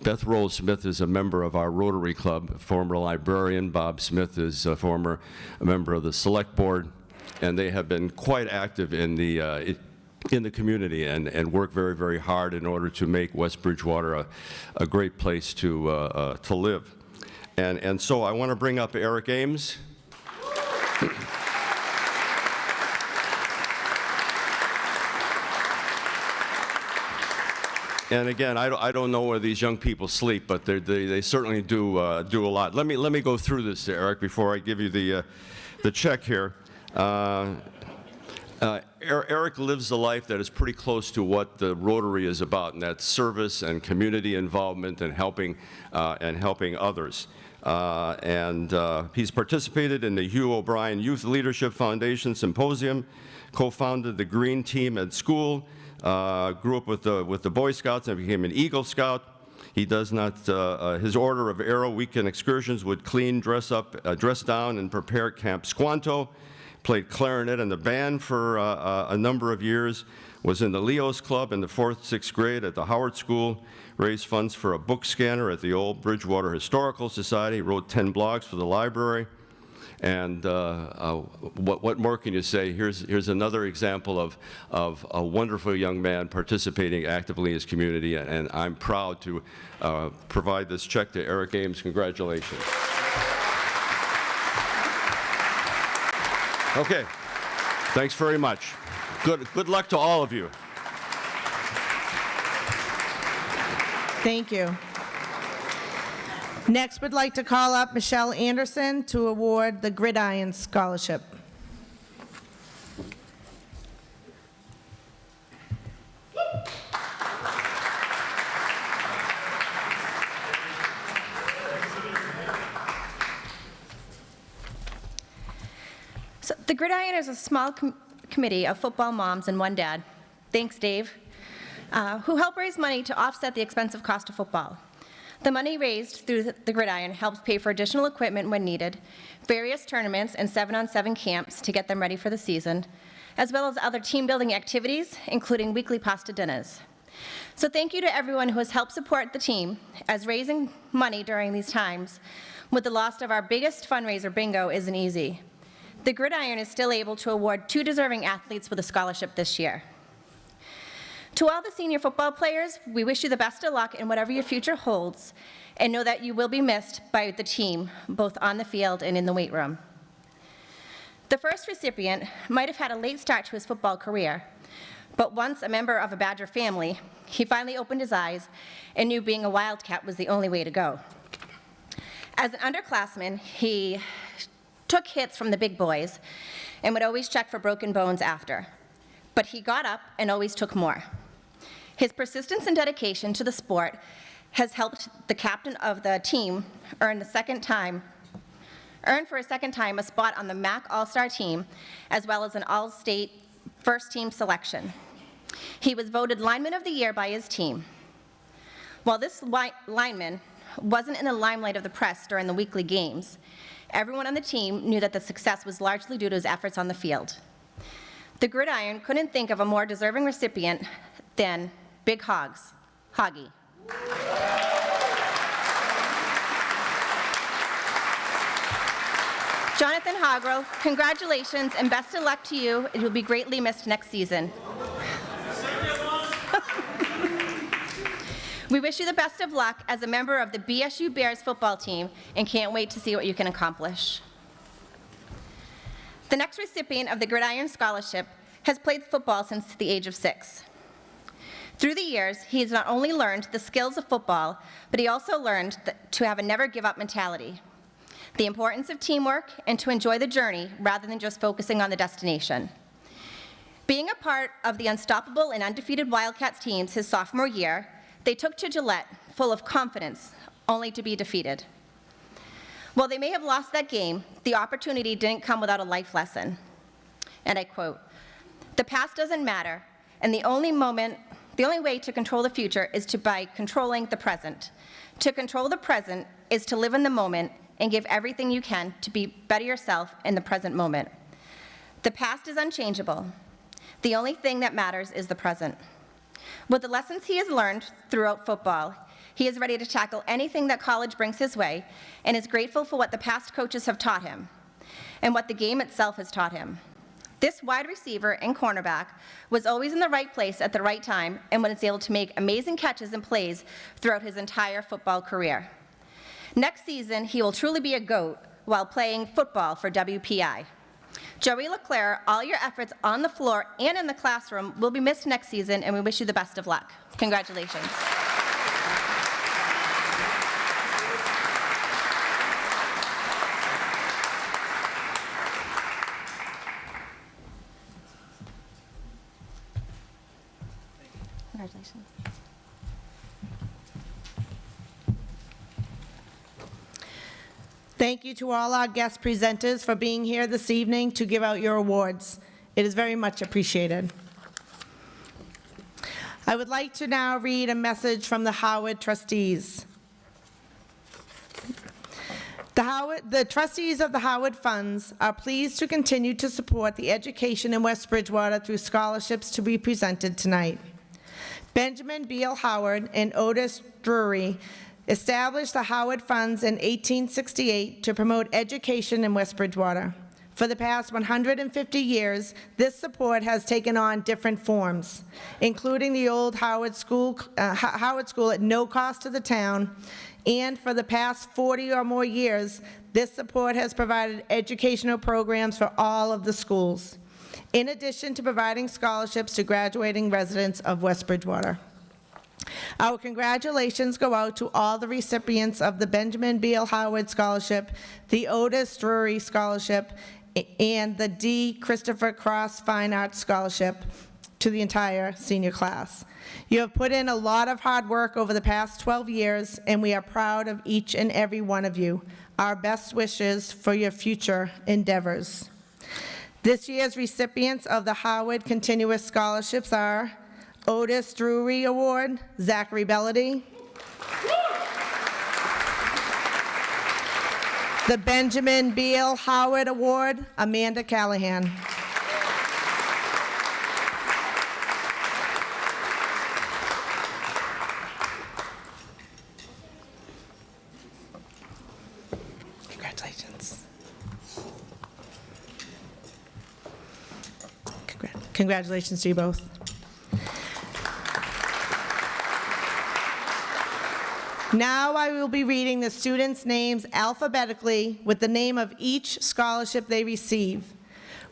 Beth Rollsmith is a member of our Rotary Club, former librarian. Bob Smith is a former member of the Select Board, and they have been quite active in the community and work very, very hard in order to make West Bridgewater a great place to live. And so I want to bring up Eric Ames. And again, I don't know where these young people sleep, but they certainly do a lot. Let me go through this, Eric, before I give you the check here. Eric lives a life that is pretty close to what the Rotary is about, and that's service and community involvement and helping others. He's participated in the Hugh O'Brien Youth Leadership Foundation Symposium, co-founded the Green Team at school, grew up with the Boy Scouts and became an Eagle Scout. He does not, his order of Arrow weekend excursions would clean, dress down, and prepare Camp Squanto. Played clarinet in the band for a number of years, was in the Leo's Club in the 4th, 6th grade at the Howard School, raised funds for a book scanner at the old Bridgewater Historical Society, wrote 10 blogs for the library. And what more can you say? Here's another example of a wonderful young man participating actively in his community, and I'm proud to provide this check to Eric Ames. Congratulations. Okay, thanks very much. Good luck to all of you. Thank you. Next, we'd like to call up Michelle Anderson to award the Gridiron Scholarship. So the Gridiron is a small committee of football moms and one dad. Thanks, Dave, who help raise money to offset the expensive cost of football. The money raised through the Gridiron helps pay for additional equipment when needed, various tournaments and 7-on-7 camps to get them ready for the season, as well as other team-building activities, including weekly pasta dinners. So thank you to everyone who has helped support the team, as raising money during these times with the loss of our biggest fundraiser, bingo, isn't easy. The Gridiron is still able to award 2 deserving athletes with a scholarship this year. To all the senior football players, we wish you the best of luck in whatever your future holds, and know that you will be missed by the team, both on the field and in the weight room. The first recipient might have had a late start to his football career, but once a member of a Badger family, he finally opened his eyes and knew being a Wildcat was the only way to go. As an underclassman, he took hits from the big boys and would always check for broken bones after. But he got up and always took more. His persistence and dedication to the sport has helped the captain of the team earn for a second time a spot on the MAC All-Star team, as well as an All-State first team selection. He was voted Lineman of the Year by his team. While this lineman wasn't in the limelight of the press during the weekly games, everyone on the team knew that the success was largely due to his efforts on the field. The Gridiron couldn't think of a more deserving recipient than Big Hoggy. Jonathan Hoggrel, congratulations and best of luck to you. It will be greatly missed next season. We wish you the best of luck as a member of the BSU Bears football team and can't wait to see what you can accomplish. The next recipient of the Gridiron Scholarship has played football since the age of 6. Through the years, he has not only learned the skills of football, but he also learned to have a never-give-up mentality, the importance of teamwork, and to enjoy the journey rather than just focusing on the destination. Being a part of the unstoppable and undefeated Wildcats teams his sophomore year, they took to Gillette full of confidence, only to be defeated. While they may have lost that game, the opportunity didn't come without a life lesson. And I quote, "The past doesn't matter, and the only way to control the future is by controlling the present. To control the present is to live in the moment and give everything you can to be better yourself in the present moment. The past is unchangeable. The only thing that matters is the present." With the lessons he has learned throughout football, he is ready to tackle anything that college brings his way and is grateful for what the past coaches have taught him and what the game itself has taught him. This wide receiver and cornerback was always in the right place at the right time and was able to make amazing catches and plays throughout his entire football career. Next season, he will truly be a GOAT while playing football for WPI. Joey Leclaire, all your efforts on the floor and in the classroom will be missed next season, and we wish you the best of luck. Congratulations. Congratulations. Thank you to all our guest presenters for being here this evening to give out your awards. It is very much appreciated. I would like to now read a message from the Howard trustees. The trustees of the Howard Funds are pleased to continue to support the education in West Bridgewater through scholarships to be presented tonight. Benjamin Beal Howard and Otis Drury established the Howard Funds in 1868 to promote education in West Bridgewater. For the past 150 years, this support has taken on different forms, including the old Howard School at no cost to the town, and for the past 40 or more years, this support has provided educational programs for all of the schools, in addition to providing scholarships to graduating residents of West Bridgewater. Our congratulations go out to all the recipients of the Benjamin Beal Howard Scholarship, the Otis Drury Scholarship, and the D. Christopher Cross Fine Arts Scholarship to the entire senior class. You have put in a lot of hard work over the past 12 years, and we are proud of each and every one of you. Our best wishes for your future endeavors. This year's recipients of the Howard Continuous Scholarships are Otis Drury Award, Zachary Bellady. The Benjamin Beal Howard Award, Amanda Callahan. Congratulations. Congratulations to you both. Now I will be reading the students' names alphabetically with the name of each scholarship they receive.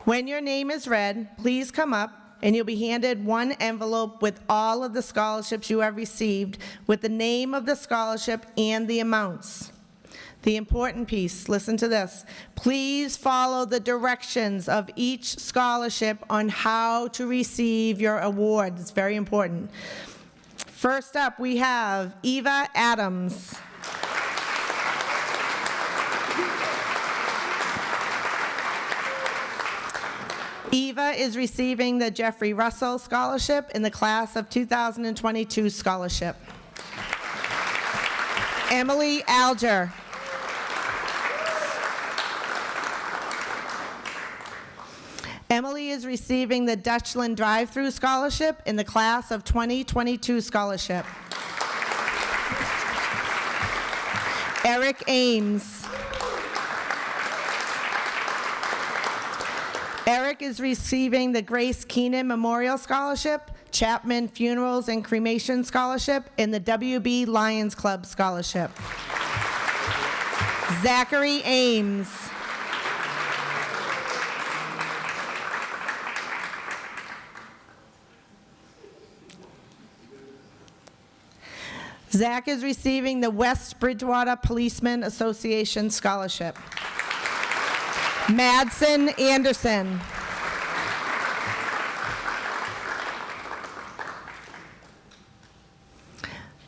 When your name is read, please come up and you'll be handed one envelope with all of the scholarships you have received with the name of the scholarship and the amounts. The important piece, listen to this. Please follow the directions of each scholarship on how to receive your award. It's very important. First up, we have Eva Adams. Eva is receiving the Jeffrey Russell Scholarship in the class of 2022 scholarship. Emily Alger. Emily is receiving the Dutchland Drive-Through Scholarship in the class of 2022 scholarship. Eric Ames. Eric is receiving the Grace Keenan Memorial Scholarship, Chapman Funerals and Cremation Scholarship, and the WB Lions Club Scholarship. Zachary Ames. Zach is receiving the West Bridgewater Policemen Association Scholarship. Madsen Anderson.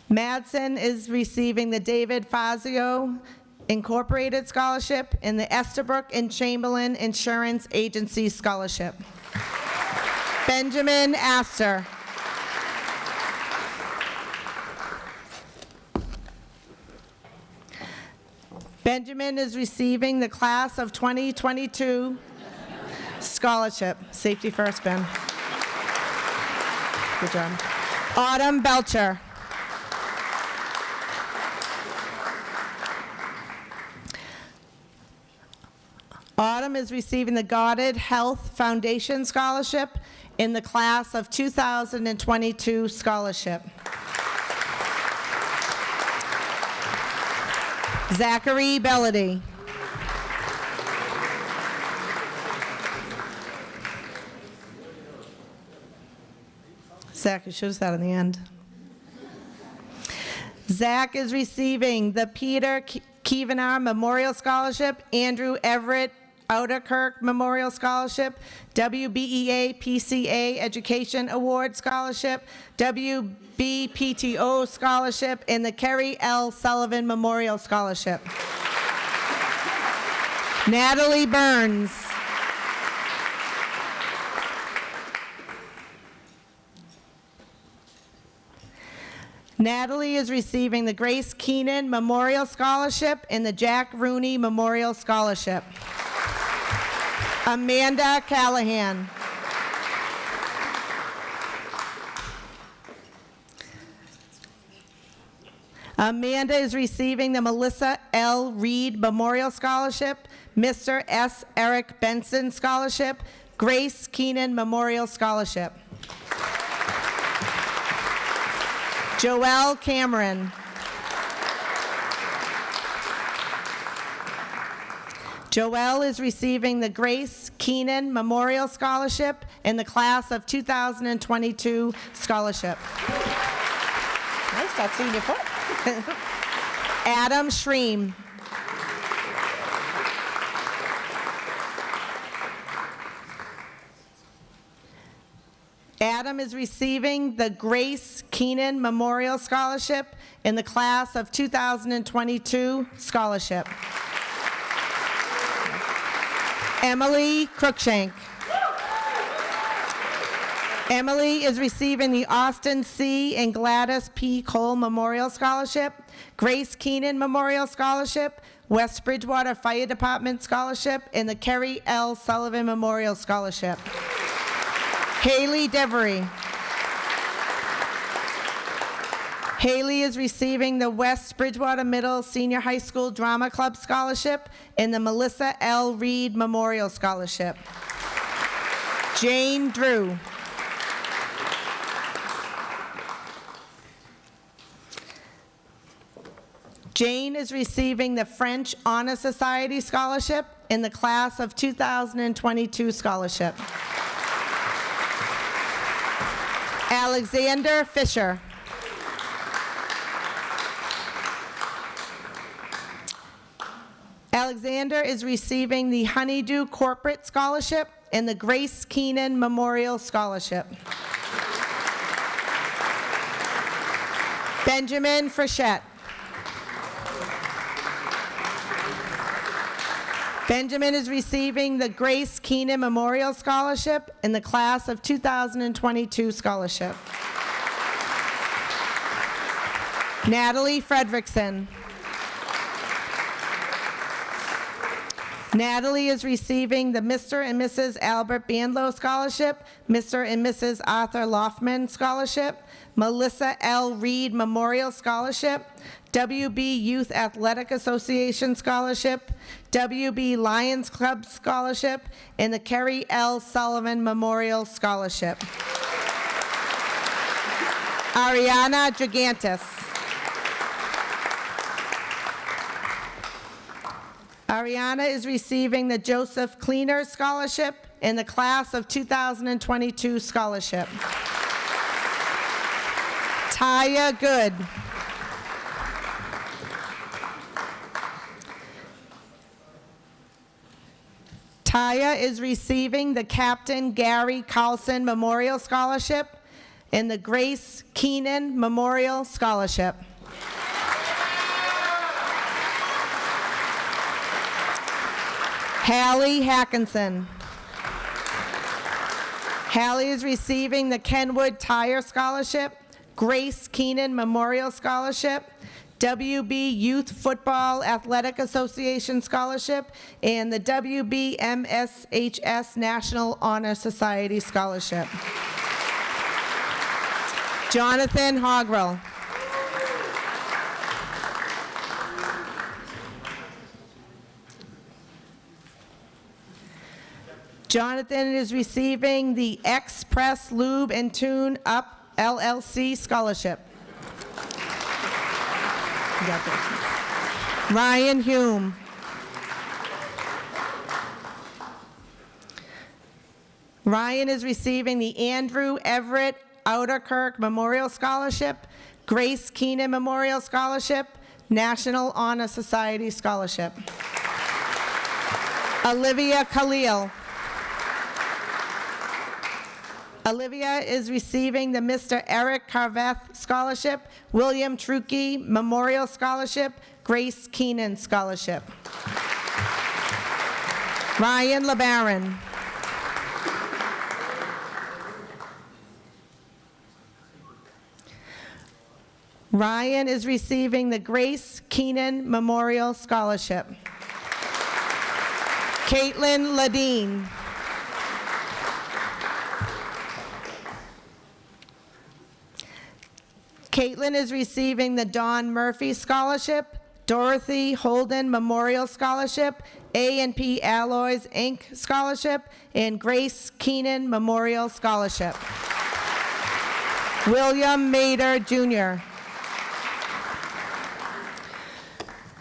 Madsen is receiving the David Fazio Incorporated Scholarship and the Estabrook and Chamberlain Insurance Agency Scholarship. Benjamin Astor. Benjamin is receiving the class of 2022 scholarship. Safety first, Ben. Good job. Autumn Belcher. Autumn is receiving the Goddard Health Foundation Scholarship in the class of 2022 scholarship. Zachary Bellady. Zach, you should have said in the end. Zach is receiving the Peter Kievanar Memorial Scholarship, Andrew Everett Outerkirk Memorial Scholarship, WBEA PCA Education Award Scholarship, WBPTO Scholarship, and the Kerry L. Sullivan Memorial Scholarship. Natalie Burns. Natalie is receiving the Grace Keenan Memorial Scholarship and the Jack Rooney Memorial Scholarship. Amanda Callahan. Amanda is receiving the Melissa L. Reed Memorial Scholarship, Mr. S. Eric Benson Scholarship, Grace Keenan Memorial Scholarship. Joelle Cameron. Joelle is receiving the Grace Keenan Memorial Scholarship and the Class of 2022 Scholarship. Nice, that's seeing your foot. Adam Schreem. Adam is receiving the Grace Keenan Memorial Scholarship in the Class of 2022 Scholarship. Emily Cruikshank. Emily is receiving the Austin C. and Gladys P. Cole Memorial Scholarship, Grace Keenan Memorial Scholarship, West Bridgewater Fire Department Scholarship, and the Kerry L. Sullivan Memorial Scholarship. Haley Devery. Haley is receiving the West Bridgewater Middle Senior High School Drama Club Scholarship and the Melissa L. Reed Memorial Scholarship. Jane Drew. Jane is receiving the French Honor Society Scholarship in the Class of 2022 Scholarship. Alexander Fisher. Alexander is receiving the Honeydew Corporate Scholarship and the Grace Keenan Memorial Scholarship. Benjamin Frechette. Benjamin is receiving the Grace Keenan Memorial Scholarship in the Class of 2022 Scholarship. Natalie Fredrickson. Natalie is receiving the Mr. and Mrs. Albert Bandlow Scholarship, Mr. and Mrs. Arthur Loftman Scholarship, Melissa L. Reed Memorial Scholarship, WB Youth Athletic Association Scholarship, WB Lions Club Scholarship, and the Kerry L. Sullivan Memorial Scholarship. Ariana Gigantis. Ariana is receiving the Joseph Cleaner Scholarship in the Class of 2022 Scholarship. Taya Good. Taya is receiving the Captain Gary Carlson Memorial Scholarship and the Grace Keenan Memorial Scholarship. Hallie Hackinson. Hallie is receiving the Kenwood Tire Scholarship, Grace Keenan Memorial Scholarship, WB Youth Football Athletic Association Scholarship, and the WBMSHS National Honor Society Scholarship. Jonathan Hogrel. Jonathan is receiving the Express Lube and Tune Up LLC Scholarship. Ryan Hume. Ryan is receiving the Andrew Everett Outerkirk Memorial Scholarship, Grace Keenan Memorial Scholarship, National Honor Society Scholarship. Olivia Khalil. Olivia is receiving the Mr. Eric Carveth Scholarship, William Truckee Memorial Scholarship, Grace Keenan Scholarship. Ryan Lebaron. Ryan is receiving the Grace Keenan Memorial Scholarship. Caitlin Ladine. Caitlin is receiving the Don Murphy Scholarship, Dorothy Holden Memorial Scholarship, A&P Alloys, Inc. Scholarship, and Grace Keenan Memorial Scholarship. William Mader, Jr.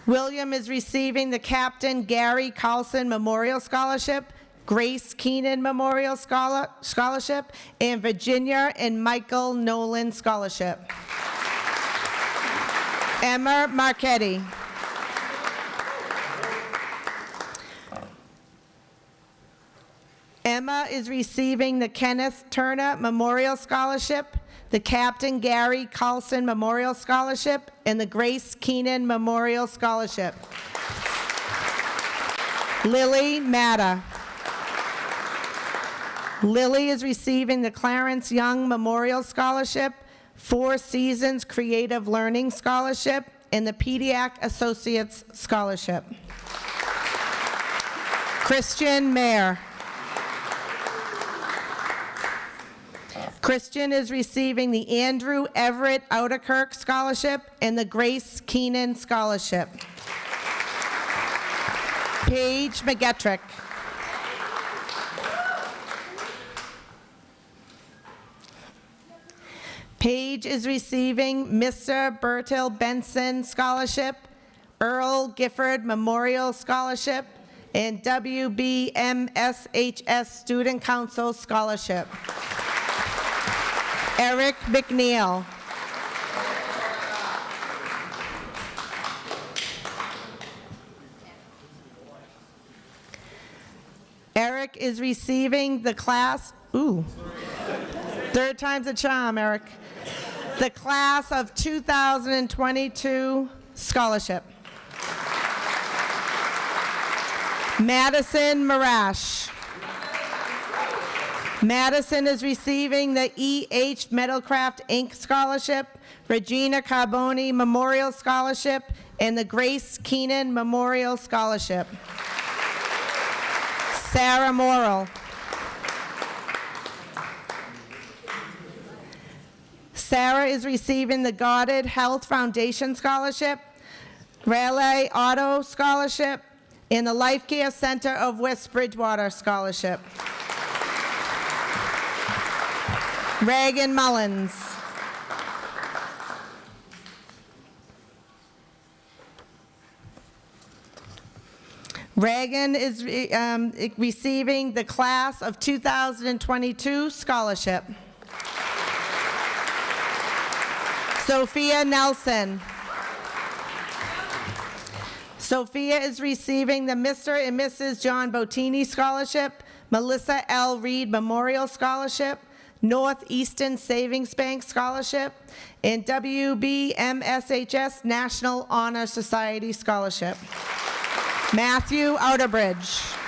William is receiving the Captain Gary Carlson Memorial Scholarship, Grace Keenan Memorial Scholarship, and Virginia and Michael Nolan Scholarship. Emma Marchetti. Emma is receiving the Kenneth Turner Memorial Scholarship, the Captain Gary Carlson Memorial Scholarship, and the Grace Keenan Memorial Scholarship. Lily Matta. Lily is receiving the Clarence Young Memorial Scholarship, Four Seasons Creative Learning Scholarship, and the Pediac Associates Scholarship. Christian Mayer. Christian is receiving the Andrew Everett Outerkirk Scholarship and the Grace Keenan Scholarship. Paige McGettrick. Paige is receiving Mr. Bertil Benson Scholarship, Earl Gifford Memorial Scholarship, and WBMSHS Student Council Scholarship. Eric McNeil. Eric is receiving the class, third time's a charm, Eric. The class of 2022 scholarship. Madison Marash. Madison is receiving the E.H. Metalcraft Inc. Scholarship, Regina Carboni Memorial Scholarship, and the Grace Keenan Memorial Scholarship. Sarah Morrill. Sarah is receiving the Goddard Health Foundation Scholarship, Raleigh Auto Scholarship, and the Life Care Center of West Bridgewater Scholarship. Reagan Mullins. Reagan is receiving the class of 2022 scholarship. Sophia Nelson. Sophia is receiving the Mr. and Mrs. John Bottini Scholarship, Melissa L. Reed Memorial Scholarship, Northeastern Savings Bank Scholarship, and WBMSHS National Honor Society Scholarship. Matthew Outerbridge.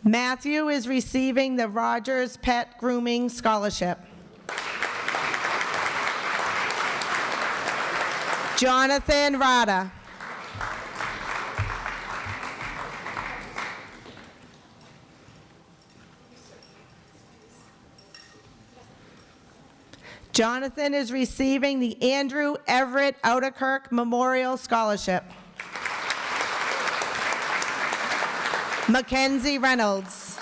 Matthew is receiving the Rogers Pet Grooming Scholarship. Jonathan Rada. Jonathan is receiving the Andrew Everett Outerkirk Memorial Scholarship. Mackenzie Reynolds.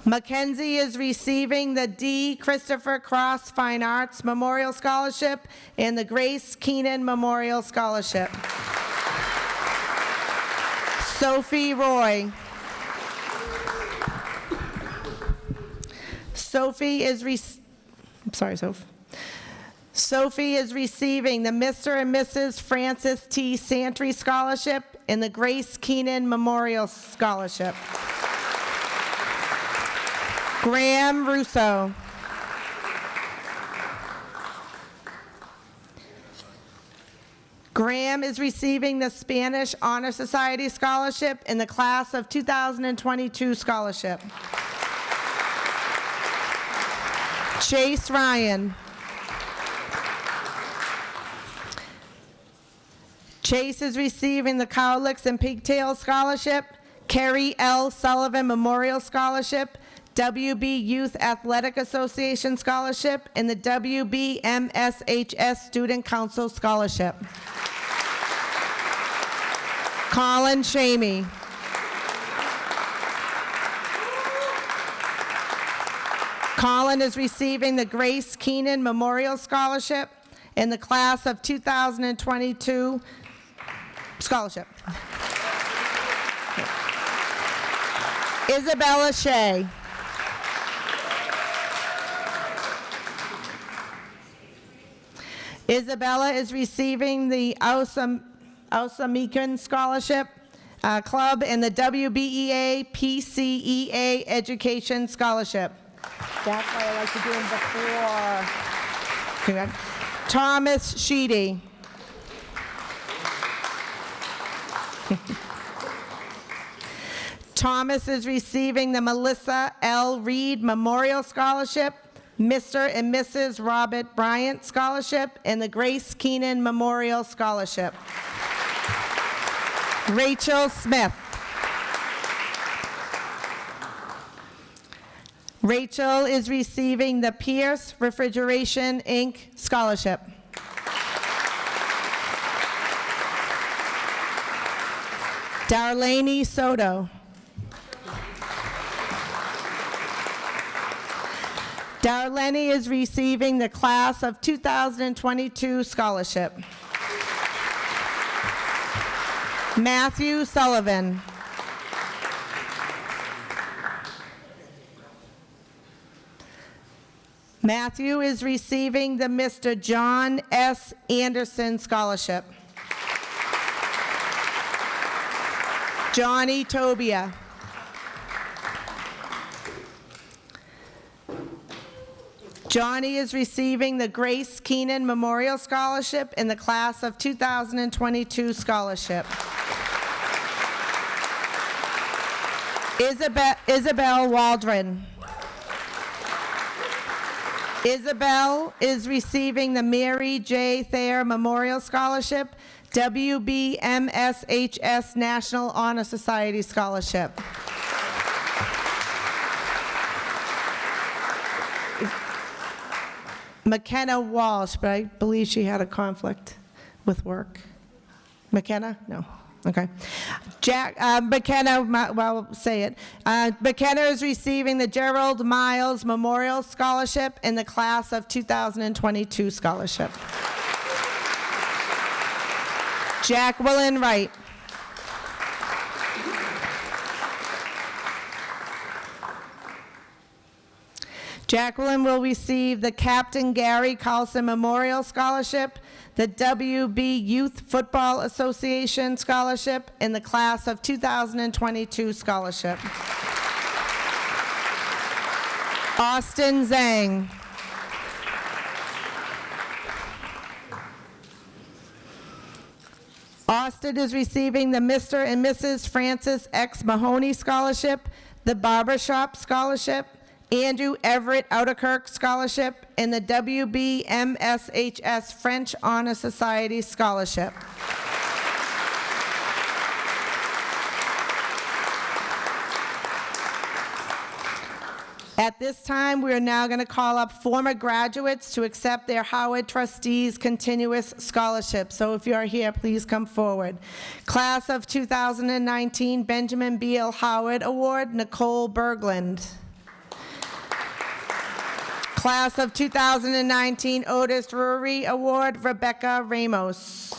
Mackenzie is receiving the D. Christopher Cross Fine Arts Memorial Scholarship and the Grace Keenan Memorial Scholarship. Sophie Roy. Sophie is receiving the Mr. and Mrs. Francis T. Santry Scholarship and the Grace Keenan Memorial Scholarship. Graham Russo. Graham is receiving the Spanish Honor Society Scholarship in the class of 2022 scholarship. Chase Ryan. Chase is receiving the Cowlicks and Pigtails Scholarship, Kerry L. Sullivan Memorial Scholarship, WB Youth Athletic Association Scholarship, and the WB MSHS Student Council Scholarship. Colin Shamey. Colin is receiving the Grace Keenan Memorial Scholarship in the class of 2022 scholarship. Isabella Shea. Isabella is receiving the Ausamican Scholarship Club and the WBEA PCEA Education Scholarship. That's why I like to do them before. Congrats. Thomas Sheedy. Thomas is receiving the Melissa L. Reed Memorial Scholarship, Mr. and Mrs. Robert Bryant Scholarship, and the Grace Keenan Memorial Scholarship. Rachel Smith. Rachel is receiving the Pierce Refrigeration, Inc. Scholarship. Darlene Soto. Darlene is receiving the class of 2022 scholarship. Matthew Sullivan. Matthew is receiving the Mr. John S. Anderson Scholarship. Johnny Tobia. Johnny is receiving the Grace Keenan Memorial Scholarship in the class of 2022 scholarship. Isabel Waldron. Isabel is receiving the Mary J. Thayer Memorial Scholarship, WBMSHS National Honor Society Scholarship. McKenna Walsh, but I believe she had a conflict with work. McKenna? No. Okay. McKenna, well, say it. McKenna is receiving the Gerald Miles Memorial Scholarship in the class of 2022 scholarship. Jacqueline Wright. Jacqueline will receive the Captain Gary Carlson Memorial Scholarship, the WB Youth Football Association Scholarship, in the class of 2022 scholarship. Austin Zhang. Austin is receiving the Mr. and Mrs. Francis X. Mahoney Scholarship, the Barbershop Scholarship, Andrew Everett Outerkirk Scholarship, and the WBMSHS French Honor Society Scholarship. At this time, we are now going to call up former graduates to accept their Howard Trustees Continuous Scholarship. So if you are here, please come forward. Class of 2019 Benjamin Beal Howard Award, Nicole Berglund. Class of 2019 Otis Drury Award, Rebecca Ramos.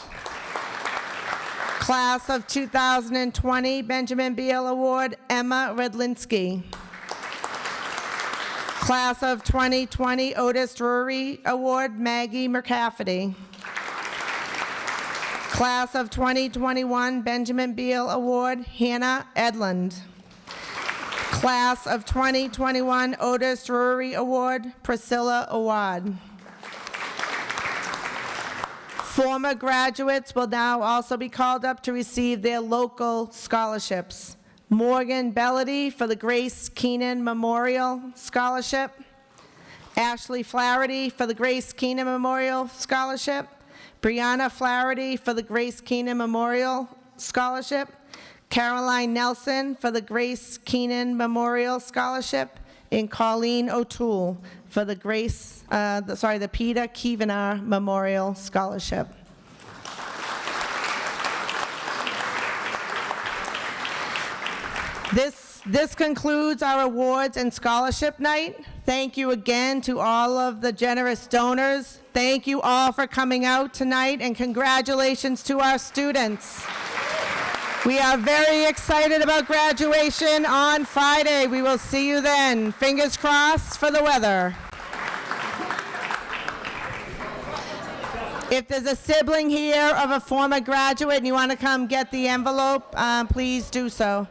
Class of 2020 Benjamin Beal Award, Emma Redlinski. Class of 2020 Otis Drury Award, Maggie McCafferty. Class of 2021 Benjamin Beal Award, Hannah Edlund. Class of 2021 Otis Drury Award, Priscilla Awad. Former graduates will now also be called up to receive their local scholarships. Morgan Bellady for the Grace Keenan Memorial Scholarship. Ashley Flaherty for the Grace Keenan Memorial Scholarship. Brianna Flaherty for the Grace Keenan Memorial Scholarship. Caroline Nelson for the Grace Keenan Memorial Scholarship. And Colleen O'Toole for the the Peter Kievanar Memorial Scholarship. This concludes our awards and scholarship night. Thank you again to all of the generous donors. Thank you all for coming out tonight, and congratulations to our students. We are very excited about graduation on Friday. We will see you then. Fingers crossed for the weather. If there's a sibling here of a former graduate and you want to come get the envelope, please do so.